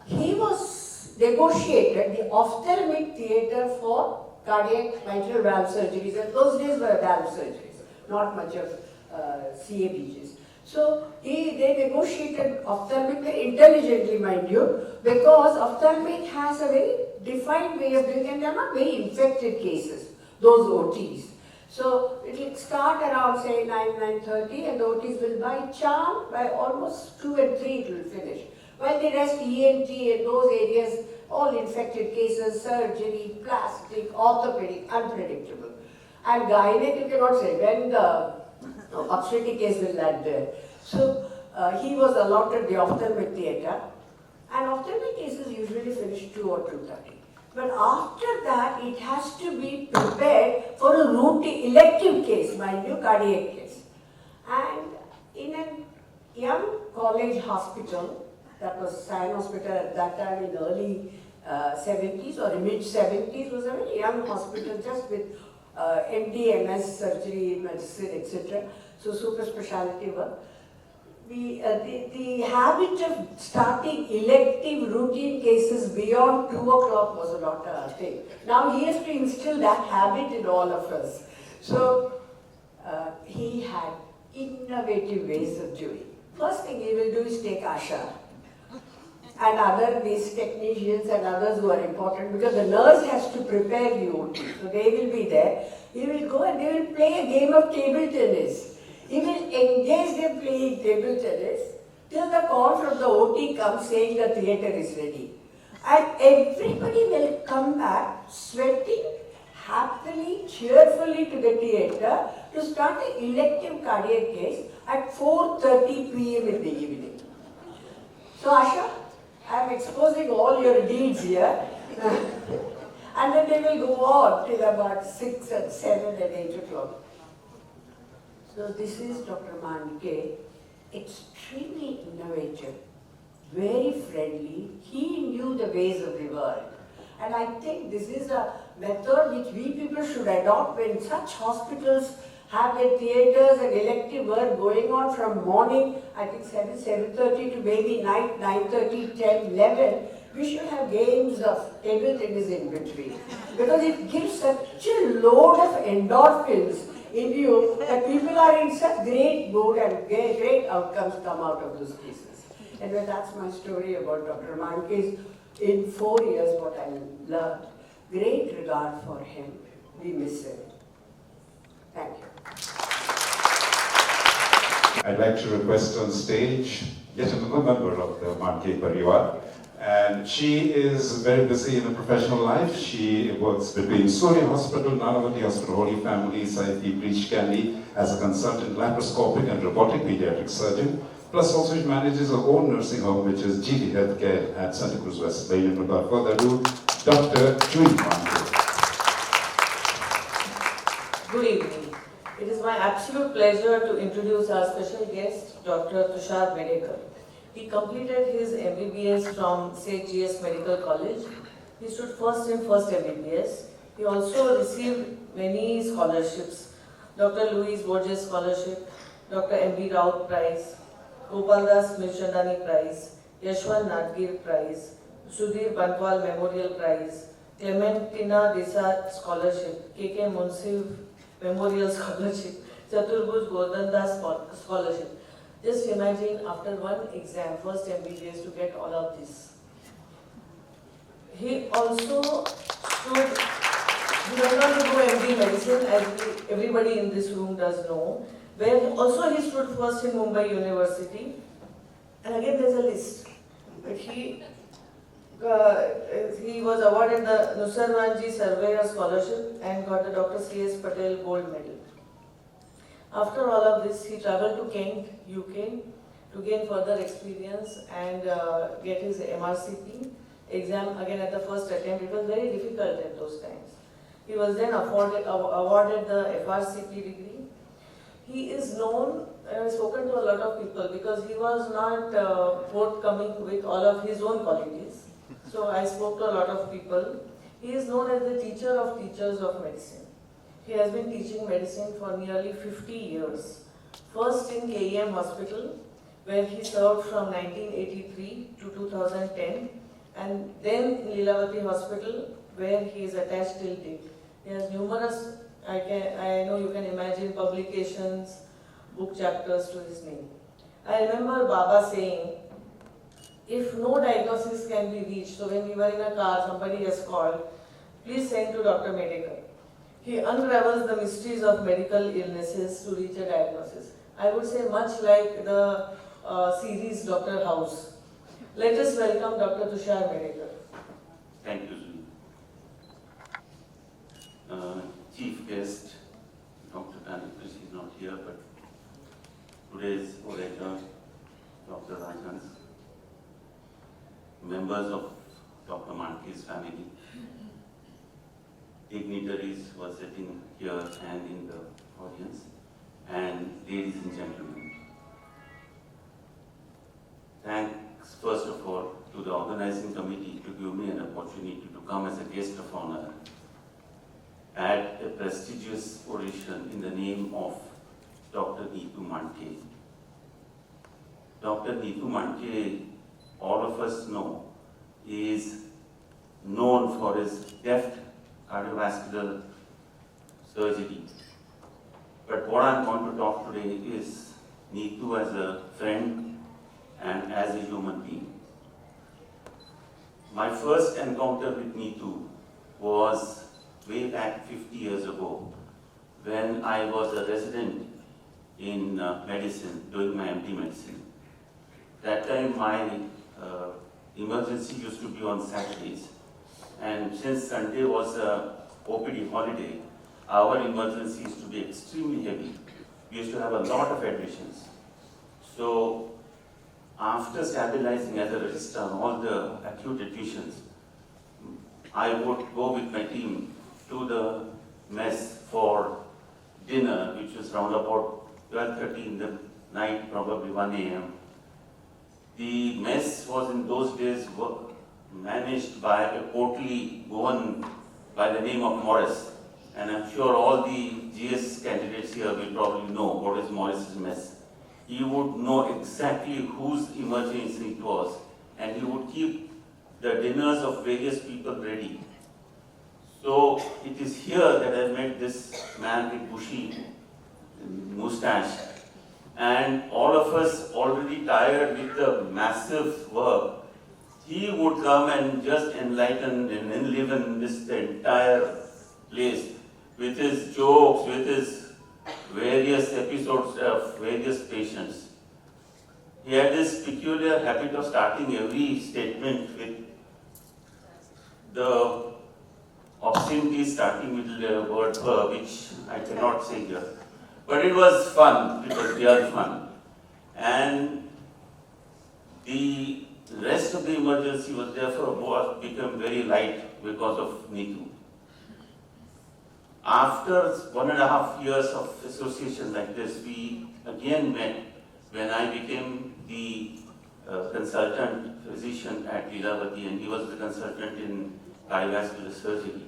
he was negotiated the ophthalmic theatre for cardiac mitral valve surgeries, and those days were valve surgeries, not much of CABGs. So they negotiated ophthalmic very intelligently, mind you, because ophthalmic has a very defined way of doing it, and they are not very infected cases, those OTs. So it will start around say 9:30, and the OTs will by charm, by almost 2 and 3 it will finish. While the rest ENT and those areas, all infected cases, surgery, plastic, orthopedic, unpredictable. And gynec you cannot say when the obstetric case will land there. So he was allotted the ophthalmic theatre, and ophthalmic cases usually finish 2 or 2:30. But after that, it has to be prepared for a routine elective case, mind you, cardiac case. And in a young college hospital, that was Sion Hospital at that time in early 70s or mid 70s, was a very young hospital just with MD, MS, surgery, medicine, etc. So super specialty work. The habit of starting elective routine cases beyond 2 o'clock was not a thing. Now he has to instill that habit in all of us. So he had innovative ways of doing. First thing he will do is take Asha and these technicians and others who are important, because the nurse has to prepare the OT. So they will be there. He will go and they will play a game of table tennis. He will engage them playing table tennis till the call from the OT comes saying the theatre is ready. And everybody will come back sweating happily, cheerfully to the theatre to start an elective cardiac case at 4:30 p.m. in the evening. So Asha, I am exposing all your deeds here. And then they will go on till about 6 and 7 and 8 o'clock. So this is Dr. Mandke, extremely innovative, very friendly. He knew the ways of the world. And I think this is a method which we people should adopt when such hospitals have their theatres and elective work going on from morning, I think 7:30 to maybe night 9:30, 10, 11. We should have games of table tennis in between, because it gives such a load of endorphins in you that people are in such great mood and great outcomes come out of those cases. Anyway, that's my story about Dr. Mandke's in 4 years what I learned. Great regard for him. We miss him. Thank you. I'd like to request on stage yet another member of the Mandke Parivar. And she is very busy in her professional life. She works between Surya Hospital, Nanavati Hospital, Holy Family, Saithi, Breach Candy as a consultant laparoscopic and robotic pediatric surgeon. Plus also she manages her own nursing home, which is GT Healthcare at Santa Cruz West Bay. And without further ado, Dr. Jui Mandke. Good evening. It is my absolute pleasure to introduce our special guest, Dr. Prasad Rajhans. He completed his MBBS from St. GS Medical College. He stood first in first MBBS. He also received many scholarships. Dr. Louis Borges Scholarship, Dr. M.B. Raut Prize, Gopaldas Mirchandani Prize, Yashwant Nadgir Prize, Sudhir Banwal Memorial Prize, Clementina Desai Scholarship, K.K. Munsiv Memorial Scholarship, Chaturbhuj Godandas Scholarship. Just imagine after one exam, first MBBS, to get all of this. He also stood, he went on to do MD Medicine, as everybody in this room does know, where also he stood first in Mumbai University. And again there's a list. But he was awarded the Nusarwanji Surveyor Scholarship and got the Dr. C.S. Patel Gold Medal. After all of this, he travelled to Kent, UK to gain further experience and get his MRCP exam again at the first attempt. It was very difficult at those times. He was then awarded the FRCP degree. He is known, and I've spoken to a lot of people because he was not forthcoming with all of his own qualities. So I spoke to a lot of people. He is known as the teacher of teachers of medicine. He has been teaching medicine for nearly 50 years. First in KEM Hospital, where he served from 1983 to 2010, and then in Lilavati Hospital, where he is attached till date. He has numerous, I know you can imagine, publications, book chapters to his name. I remember Baba saying, if no diagnosis can be reached, so when we were in a car, somebody has called, please send to Dr. Medekar. He unravels the mysteries of medical illnesses to reach a diagnosis. I would say much like the series Dr. House. Let us welcome Dr. Tushar Medekar. Thank you, Sri. Chief guest, Dr. Dinanath is not here, but today's orator, Dr. Rajhans, members of Dr. Mandke's family, dignitaries who are sitting here and in the audience, and ladies and gentlemen. Thanks, first of all, to the organizing committee to give me an opportunity to come as a guest of honor at a prestigious oration in the name of Dr. NITU Mandke. Dr. NITU Mandke, all of us know, is known for his deft cardiovascular surgery. But what I'm going to talk today is NITU as a friend and as a human being. My first encounter with NITU was way back 50 years ago when I was a resident in medicine, doing my MD medicine. That time my emergency used to be on Saturdays, and since Sunday was a OPD holiday, our emergency used to be extremely heavy. We used to have a lot of admissions. So after stabilizing as a registrar all the acute admissions, I would go with my team to the mess for dinner, which was around about 12:30 in the night, probably 1 a.m. The mess was in those days managed by a portly Goan by the name of Morris. And I'm sure all the GS candidates here will probably know what is Morris's mess. He would know exactly whose emergency it was, and he would keep the dinners of various people ready. So it is here that I met this man with bushy moustache, and all of us already tired with the massive work. He would come and just enlighten and enliven this the entire place with his jokes, with his various episodes of various patients. He had this peculiar habit of starting every statement with the obscenity starting with the word "her," which I cannot say here. But it was fun, it was real fun. And the rest of the emergency was therefore become very light because of NITU. After 1.5 years of association like this, we again met when I became the consultant physician at Lilavati, and he was the consultant in cardiovascular surgery.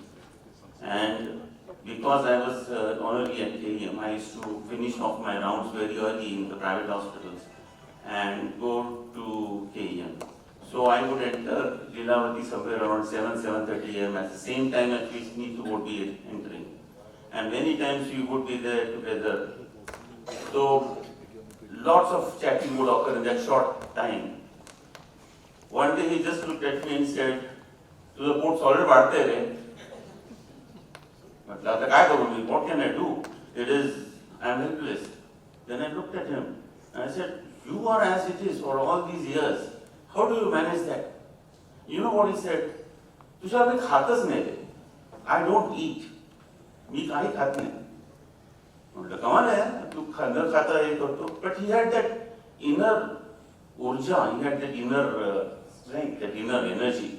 And because I was honorary at KDAH, I used to finish off my rounds very early in the private hospitals and go to KDAH. So I would enter Lilavati somewhere around 7:30 a.m. at the same time at which NITU would be entering. And many times we would be there together. So lots of chatting would occur in that short time. One day he just looked at me and said, "To the port solid badte rahe." What can I do? I am helpless. Then I looked at him and I said, "You are as it is for all these years. How do you manage that?" You know what he said? "Tushar, मैं खाताच नाही. I don't eat. मी काही खात नाही." म्हटलं कमाल आहे, तू न खाता हे करतो. But he had that inner urja, he had that inner strength, that inner energy.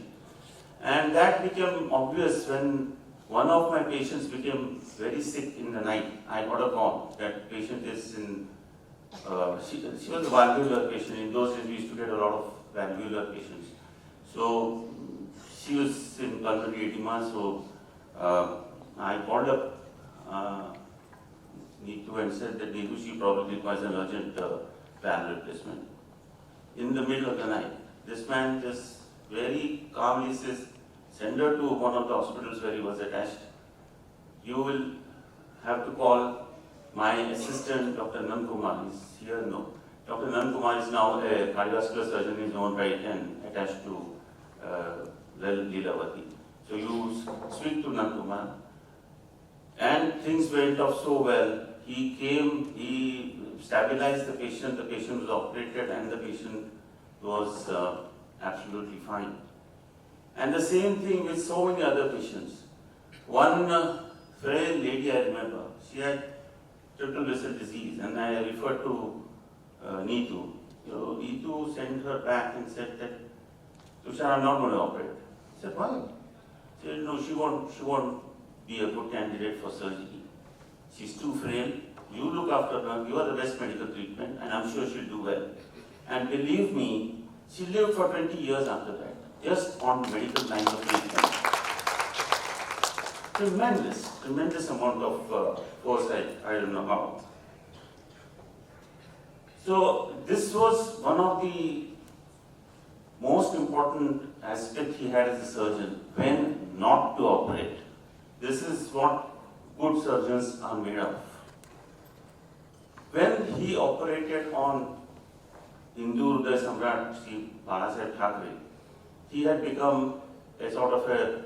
And that became obvious when one of my patients became very sick in the night. I got a call that patient is in, she was a valvular patient. In those days we used to get a lot of valvular patients. So she was in pulmonary edema, so I called up NITU and said that NITU, she probably requires an urgent valve replacement. In the middle of the night, this man just very calmly says, send her to one of the hospitals where he was attached. You will have to call my assistant, Dr. Nan Kumar, is here, no. Dr. Nan Kumar is now a cardiovascular surgeon in his own right and attached to Leelavati. So you speak to Nan Kumar. And things went off so well. He came, he stabilized the patient was operated, and the patient was absolutely fine. And the same thing with so many other patients. One frail lady I remember, she had triple vessel disease, and I referred to NITU. So NITU sent her back and said that, Tushar, I'm not going to operate. I said, why? She said, no, she won't be a good candidate for surgery. She's too frail. You look after her, you are the best medical treatment, and I'm sure she'll do well. And believe me, she lived for 20 years after that, just on medical lines of treatment. Tremendous amount of foresight, I don't know how. So this was one of the most important aspects he had as a surgeon, when not to operate. This is what good surgeons are made of. When he operated on Hindu Hriday Samrat Sri Bala Thackeray, he had become a sort of a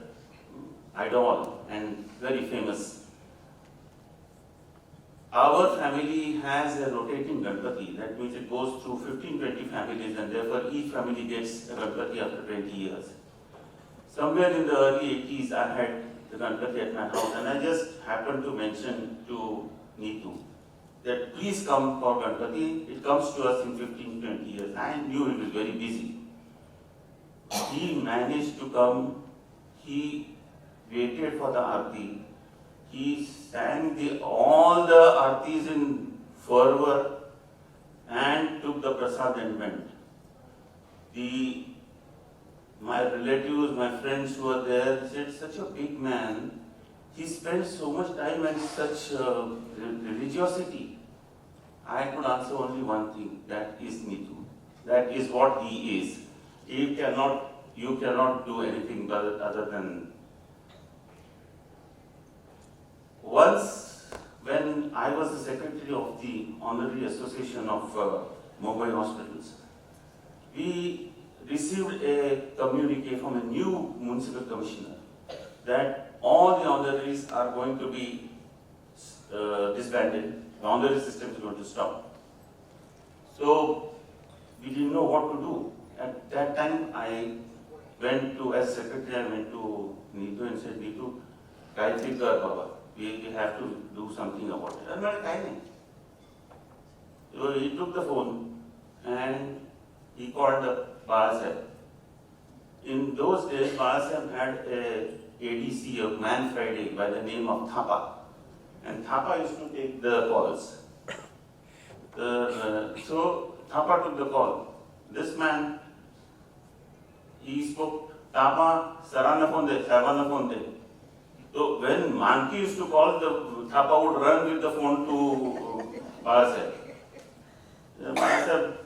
idol and very famous. Our family has a rotating Ganpati, that means it goes through 15-20 families, and therefore each family gets a Ganpati after 20 years. Somewhere in the early 80s, I had the Ganpati at my house, and I just happened to mention to NITU that please come for Ganpati. It comes to us in 15-20 years. I knew he was very busy. He managed to come. He waited for the Aarti. He sang all the Aartis in fervor and took the Prasad and went. My relatives, my friends who were there said, such a big man, he spent so much time and such religiosity. I could answer only one thing, that is NITU. That is what he is. You cannot do anything other than. Once, when I was the secretary of the Honorary Association of Mumbai Hospitals, we received a communique from a new municipal commissioner that all the honoraries are going to be disbanded. The honorary system is going to stop. So we didn't know what to do. At that time, I went to, as secretary, I went to NITU and said, NITU, Gayatri Kar Baba, we have to do something about it. I'm not timing. So he took the phone and he called the Balasaheb. In those days, Balasaheb had a ADC, a Man Friday, by the name of Thapa. And Thapa used to take the calls. So Thapa took the call. This man, he spoke, Thapa, Sarana Fonde, Savana Fonde. So when Manke used to call, the Thapa would run with the phone to Balasaheb. Balasaheb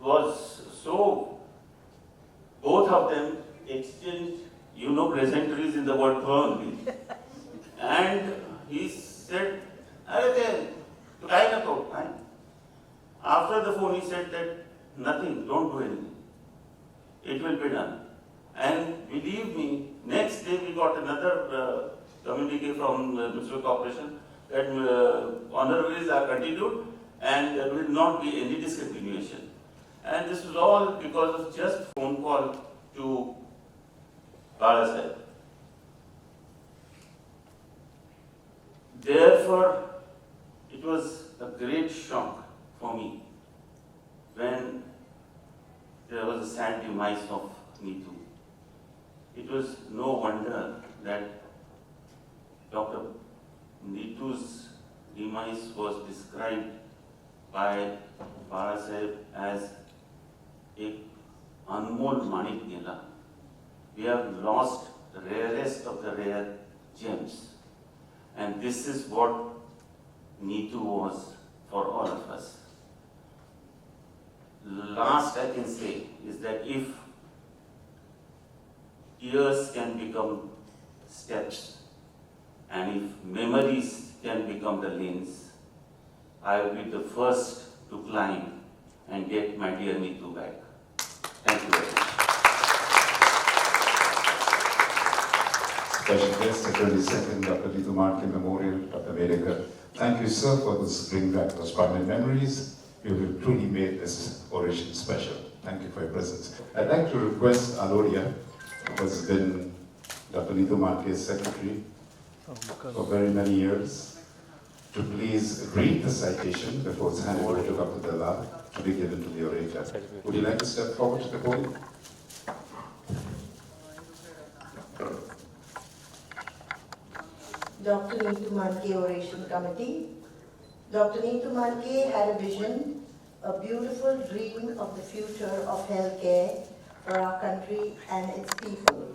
was so, both of them exchanged, pleasantries in the word only. And he said, after the phone he said that nothing, don't do anything. It will be done. And believe me, next day we got another communique from the Municipal Corporation that honoraries are continued and there will not be any discontinuation. And this was all because of just phone call to Balasaheb. Therefore, it was a great shock for me when there was a sad demise of NITU. It was no wonder that Dr. NITU's demise was described by Balasaheb as a Anmol Manik Gela. We have lost the rarest of the rare gems. And this is what NITU was for all of us. Last I can say is that if years can become steps, and if memories can become the lanes, I will be the first to climb and get my dear Nitu back. Thank you very much. Special guest, the 22nd Dr. NITU Mandke Memorial, Dr. Mangeshkar. Thank you, sir, for this bring back those prominent memories. You have truly made this oration special. Thank you for your presence. I'd like to request Alodia, who has been Dr. NITU Mandke's secretary for very many years, to please read the citation before it's handed over to Dr. Dalal to be given to the orator. Would you like to step forward to the podium? Dr. NITU Mandke Oration Committee. Dr. NITU Mandke had a vision, a beautiful dream of the future of healthcare for our country and its people.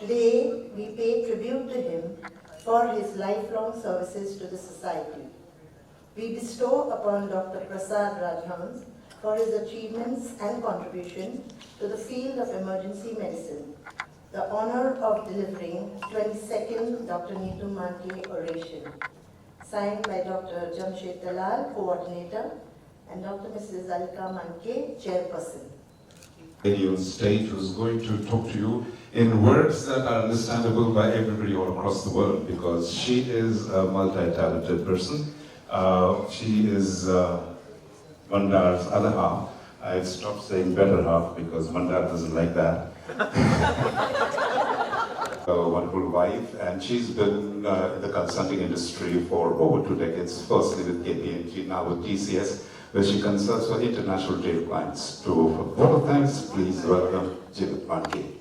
Today, we pay tribute to him for his lifelong services to the society. We bestow upon Dr. Prasad Rajhans for his achievements and contribution to the field of emergency medicine the honor of delivering 22nd Dr. NITU Manke Oration, signed by Dr. Jamshed Dalal, Coordinator, and Dr. Mrs. Alika Manke, Chairperson. Lady on stage who's going to talk to you in words that are understandable by everybody all across the world, because she is a multi-talented person. She is Mandar's other half. I stopped saying better half because Mandar doesn't like that. A wonderful wife, and she's been in the consulting industry for over 2 decades, firstly with KDAH, now with TCS, where she consults for international trade clients. To vote of thanks, please welcome Dinanath Mangeshkar.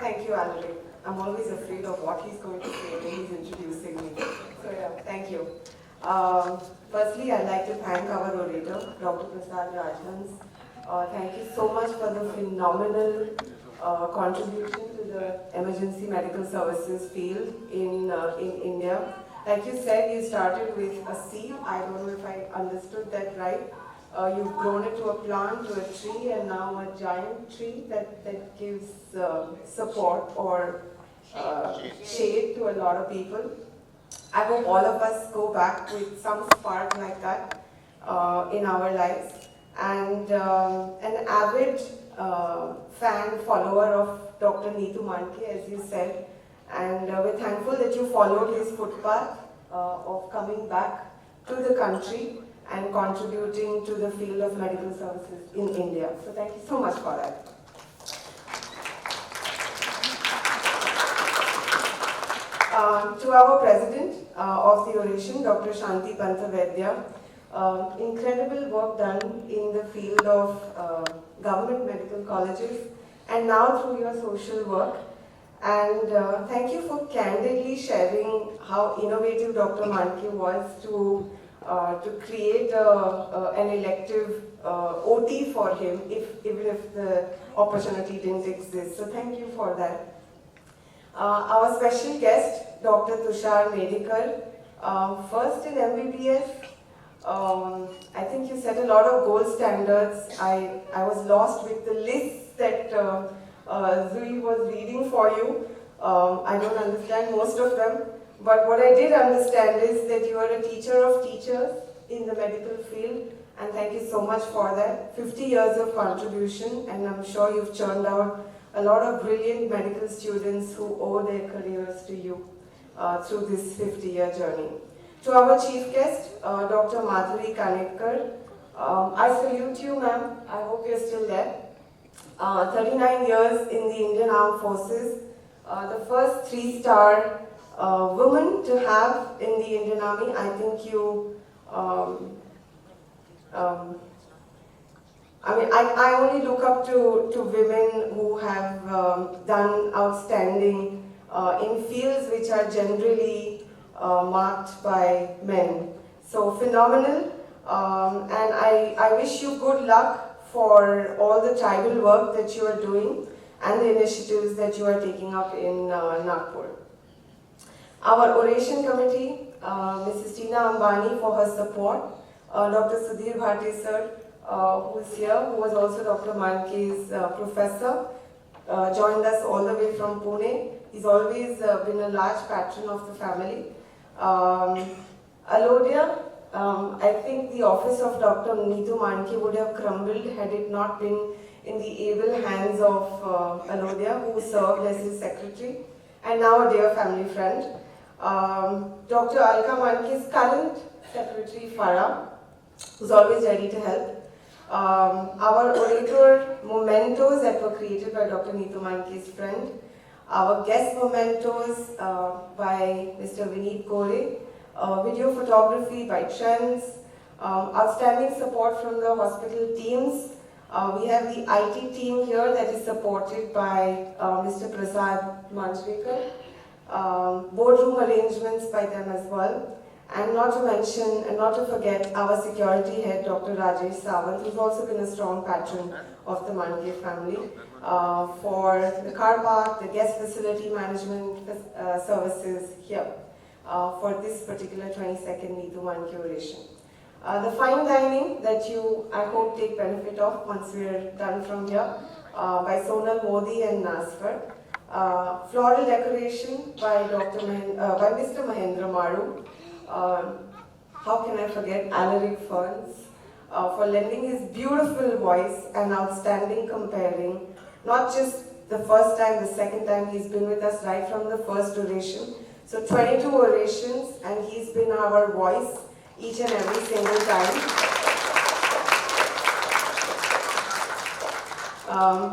Thank you, Alaric. I'm always afraid of what he's going to say when he's introducing me. So yeah, thank you. Firstly, I'd like to thank our orator, Dr. Prasad Rajhans. Thank you so much for the phenomenal contribution to the emergency medical services field in India. Like you said, you started with a seed. I don't know if I understood that right. You've grown it to a plant, to a tree, and now a giant tree that gives support or shade to a lot of people. I hope all of us go back with some spark like that in our lives. And an avid fan, follower of Dr. NITU Mandke, as you said. And we're thankful that you followed his footpath of coming back to the country and contributing to the field of medical services in India. So thank you so much for that. To our president of the oration, Dr. Shanti Panthavedya, incredible work done in the field of government medical colleges and now through your social work. And thank you for candidly sharing how innovative Dr. Mandke was to create an elective OT for him, even if the opportunity didn't exist. So thank you for that. Our special guest, Dr. Tushar Medikar, first in MBBS. I think you set a lot of gold standards. I was lost with the list that Zui was reading for you. I don't understand most of them, but what I did understand is that you are a teacher of teachers in the medical field, and thank you so much for that. 50 years of contribution, and I'm sure you've churned out a lot of brilliant medical students who owe their careers to you through this 50-year journey. To our chief guest, Dr. Madhuri Kanetkar, I salute you, ma'am. I hope you're still there. 39 years in the Indian Armed Forces, the first 3-star woman to have in the Indian Army. I think you, I only look up to women who have done outstanding in fields which are generally marked by men. So phenomenal, and I wish you good luck for all the tribal work that you are doing and the initiatives that you are taking up in Nagpur. Our oration committee, Mrs. Tina Ambani for her support. Dr. Sudhir Bhate sir, who is here, who was also Dr. Mandke's professor, joined us all the way from Pune. He's always been a large patron of the family. Alodia, I think the office of Dr. NITU Mandke would have crumbled had it not been in the able hands of Alodia, who served as his secretary and now a dear family friend. Dr. Alka Mandke's current secretary, Farah, who's always ready to help. Our orator mementos that were created by Dr. NITU Mandke's friend. Our guest mementos by Mr. Vineet Kore. Video photography by Trends. Outstanding support from the hospital teams. We have the IT team here that is supported by Mr. Prasad Rajhans. Boardroom arrangements by them as well. And not to mention and not to forget our security head, Dr. Rajesh Sawant, who's also been a strong patron of the Mandke family for the car park, the guest facility management services here for this particular 22nd NITU MANDKE Oration. The fine dining that you, I hope, take benefit of once we're done from here by Sonal Modi and Nasfar. Floral decoration by Mr. Mahendra Maru. How can I forget Alaric Ferns for lending his beautiful voice and outstanding comparing. Not just the first time, the second time, he's been with us right from the first oration. So 22 orations and he's been our voice each and every single time.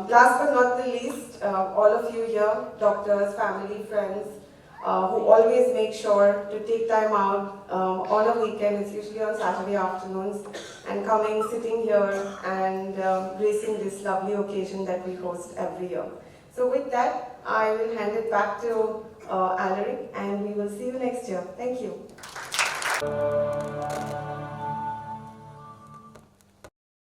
Last but not the least, all of you here, doctors, family, friends, who always make sure to take time out on a weekend, it's usually on Saturday afternoons, and coming, sitting here and gracing this lovely occasion that we host every year. So with that, I will hand it back to Alaric and we will see you next year. Thank you.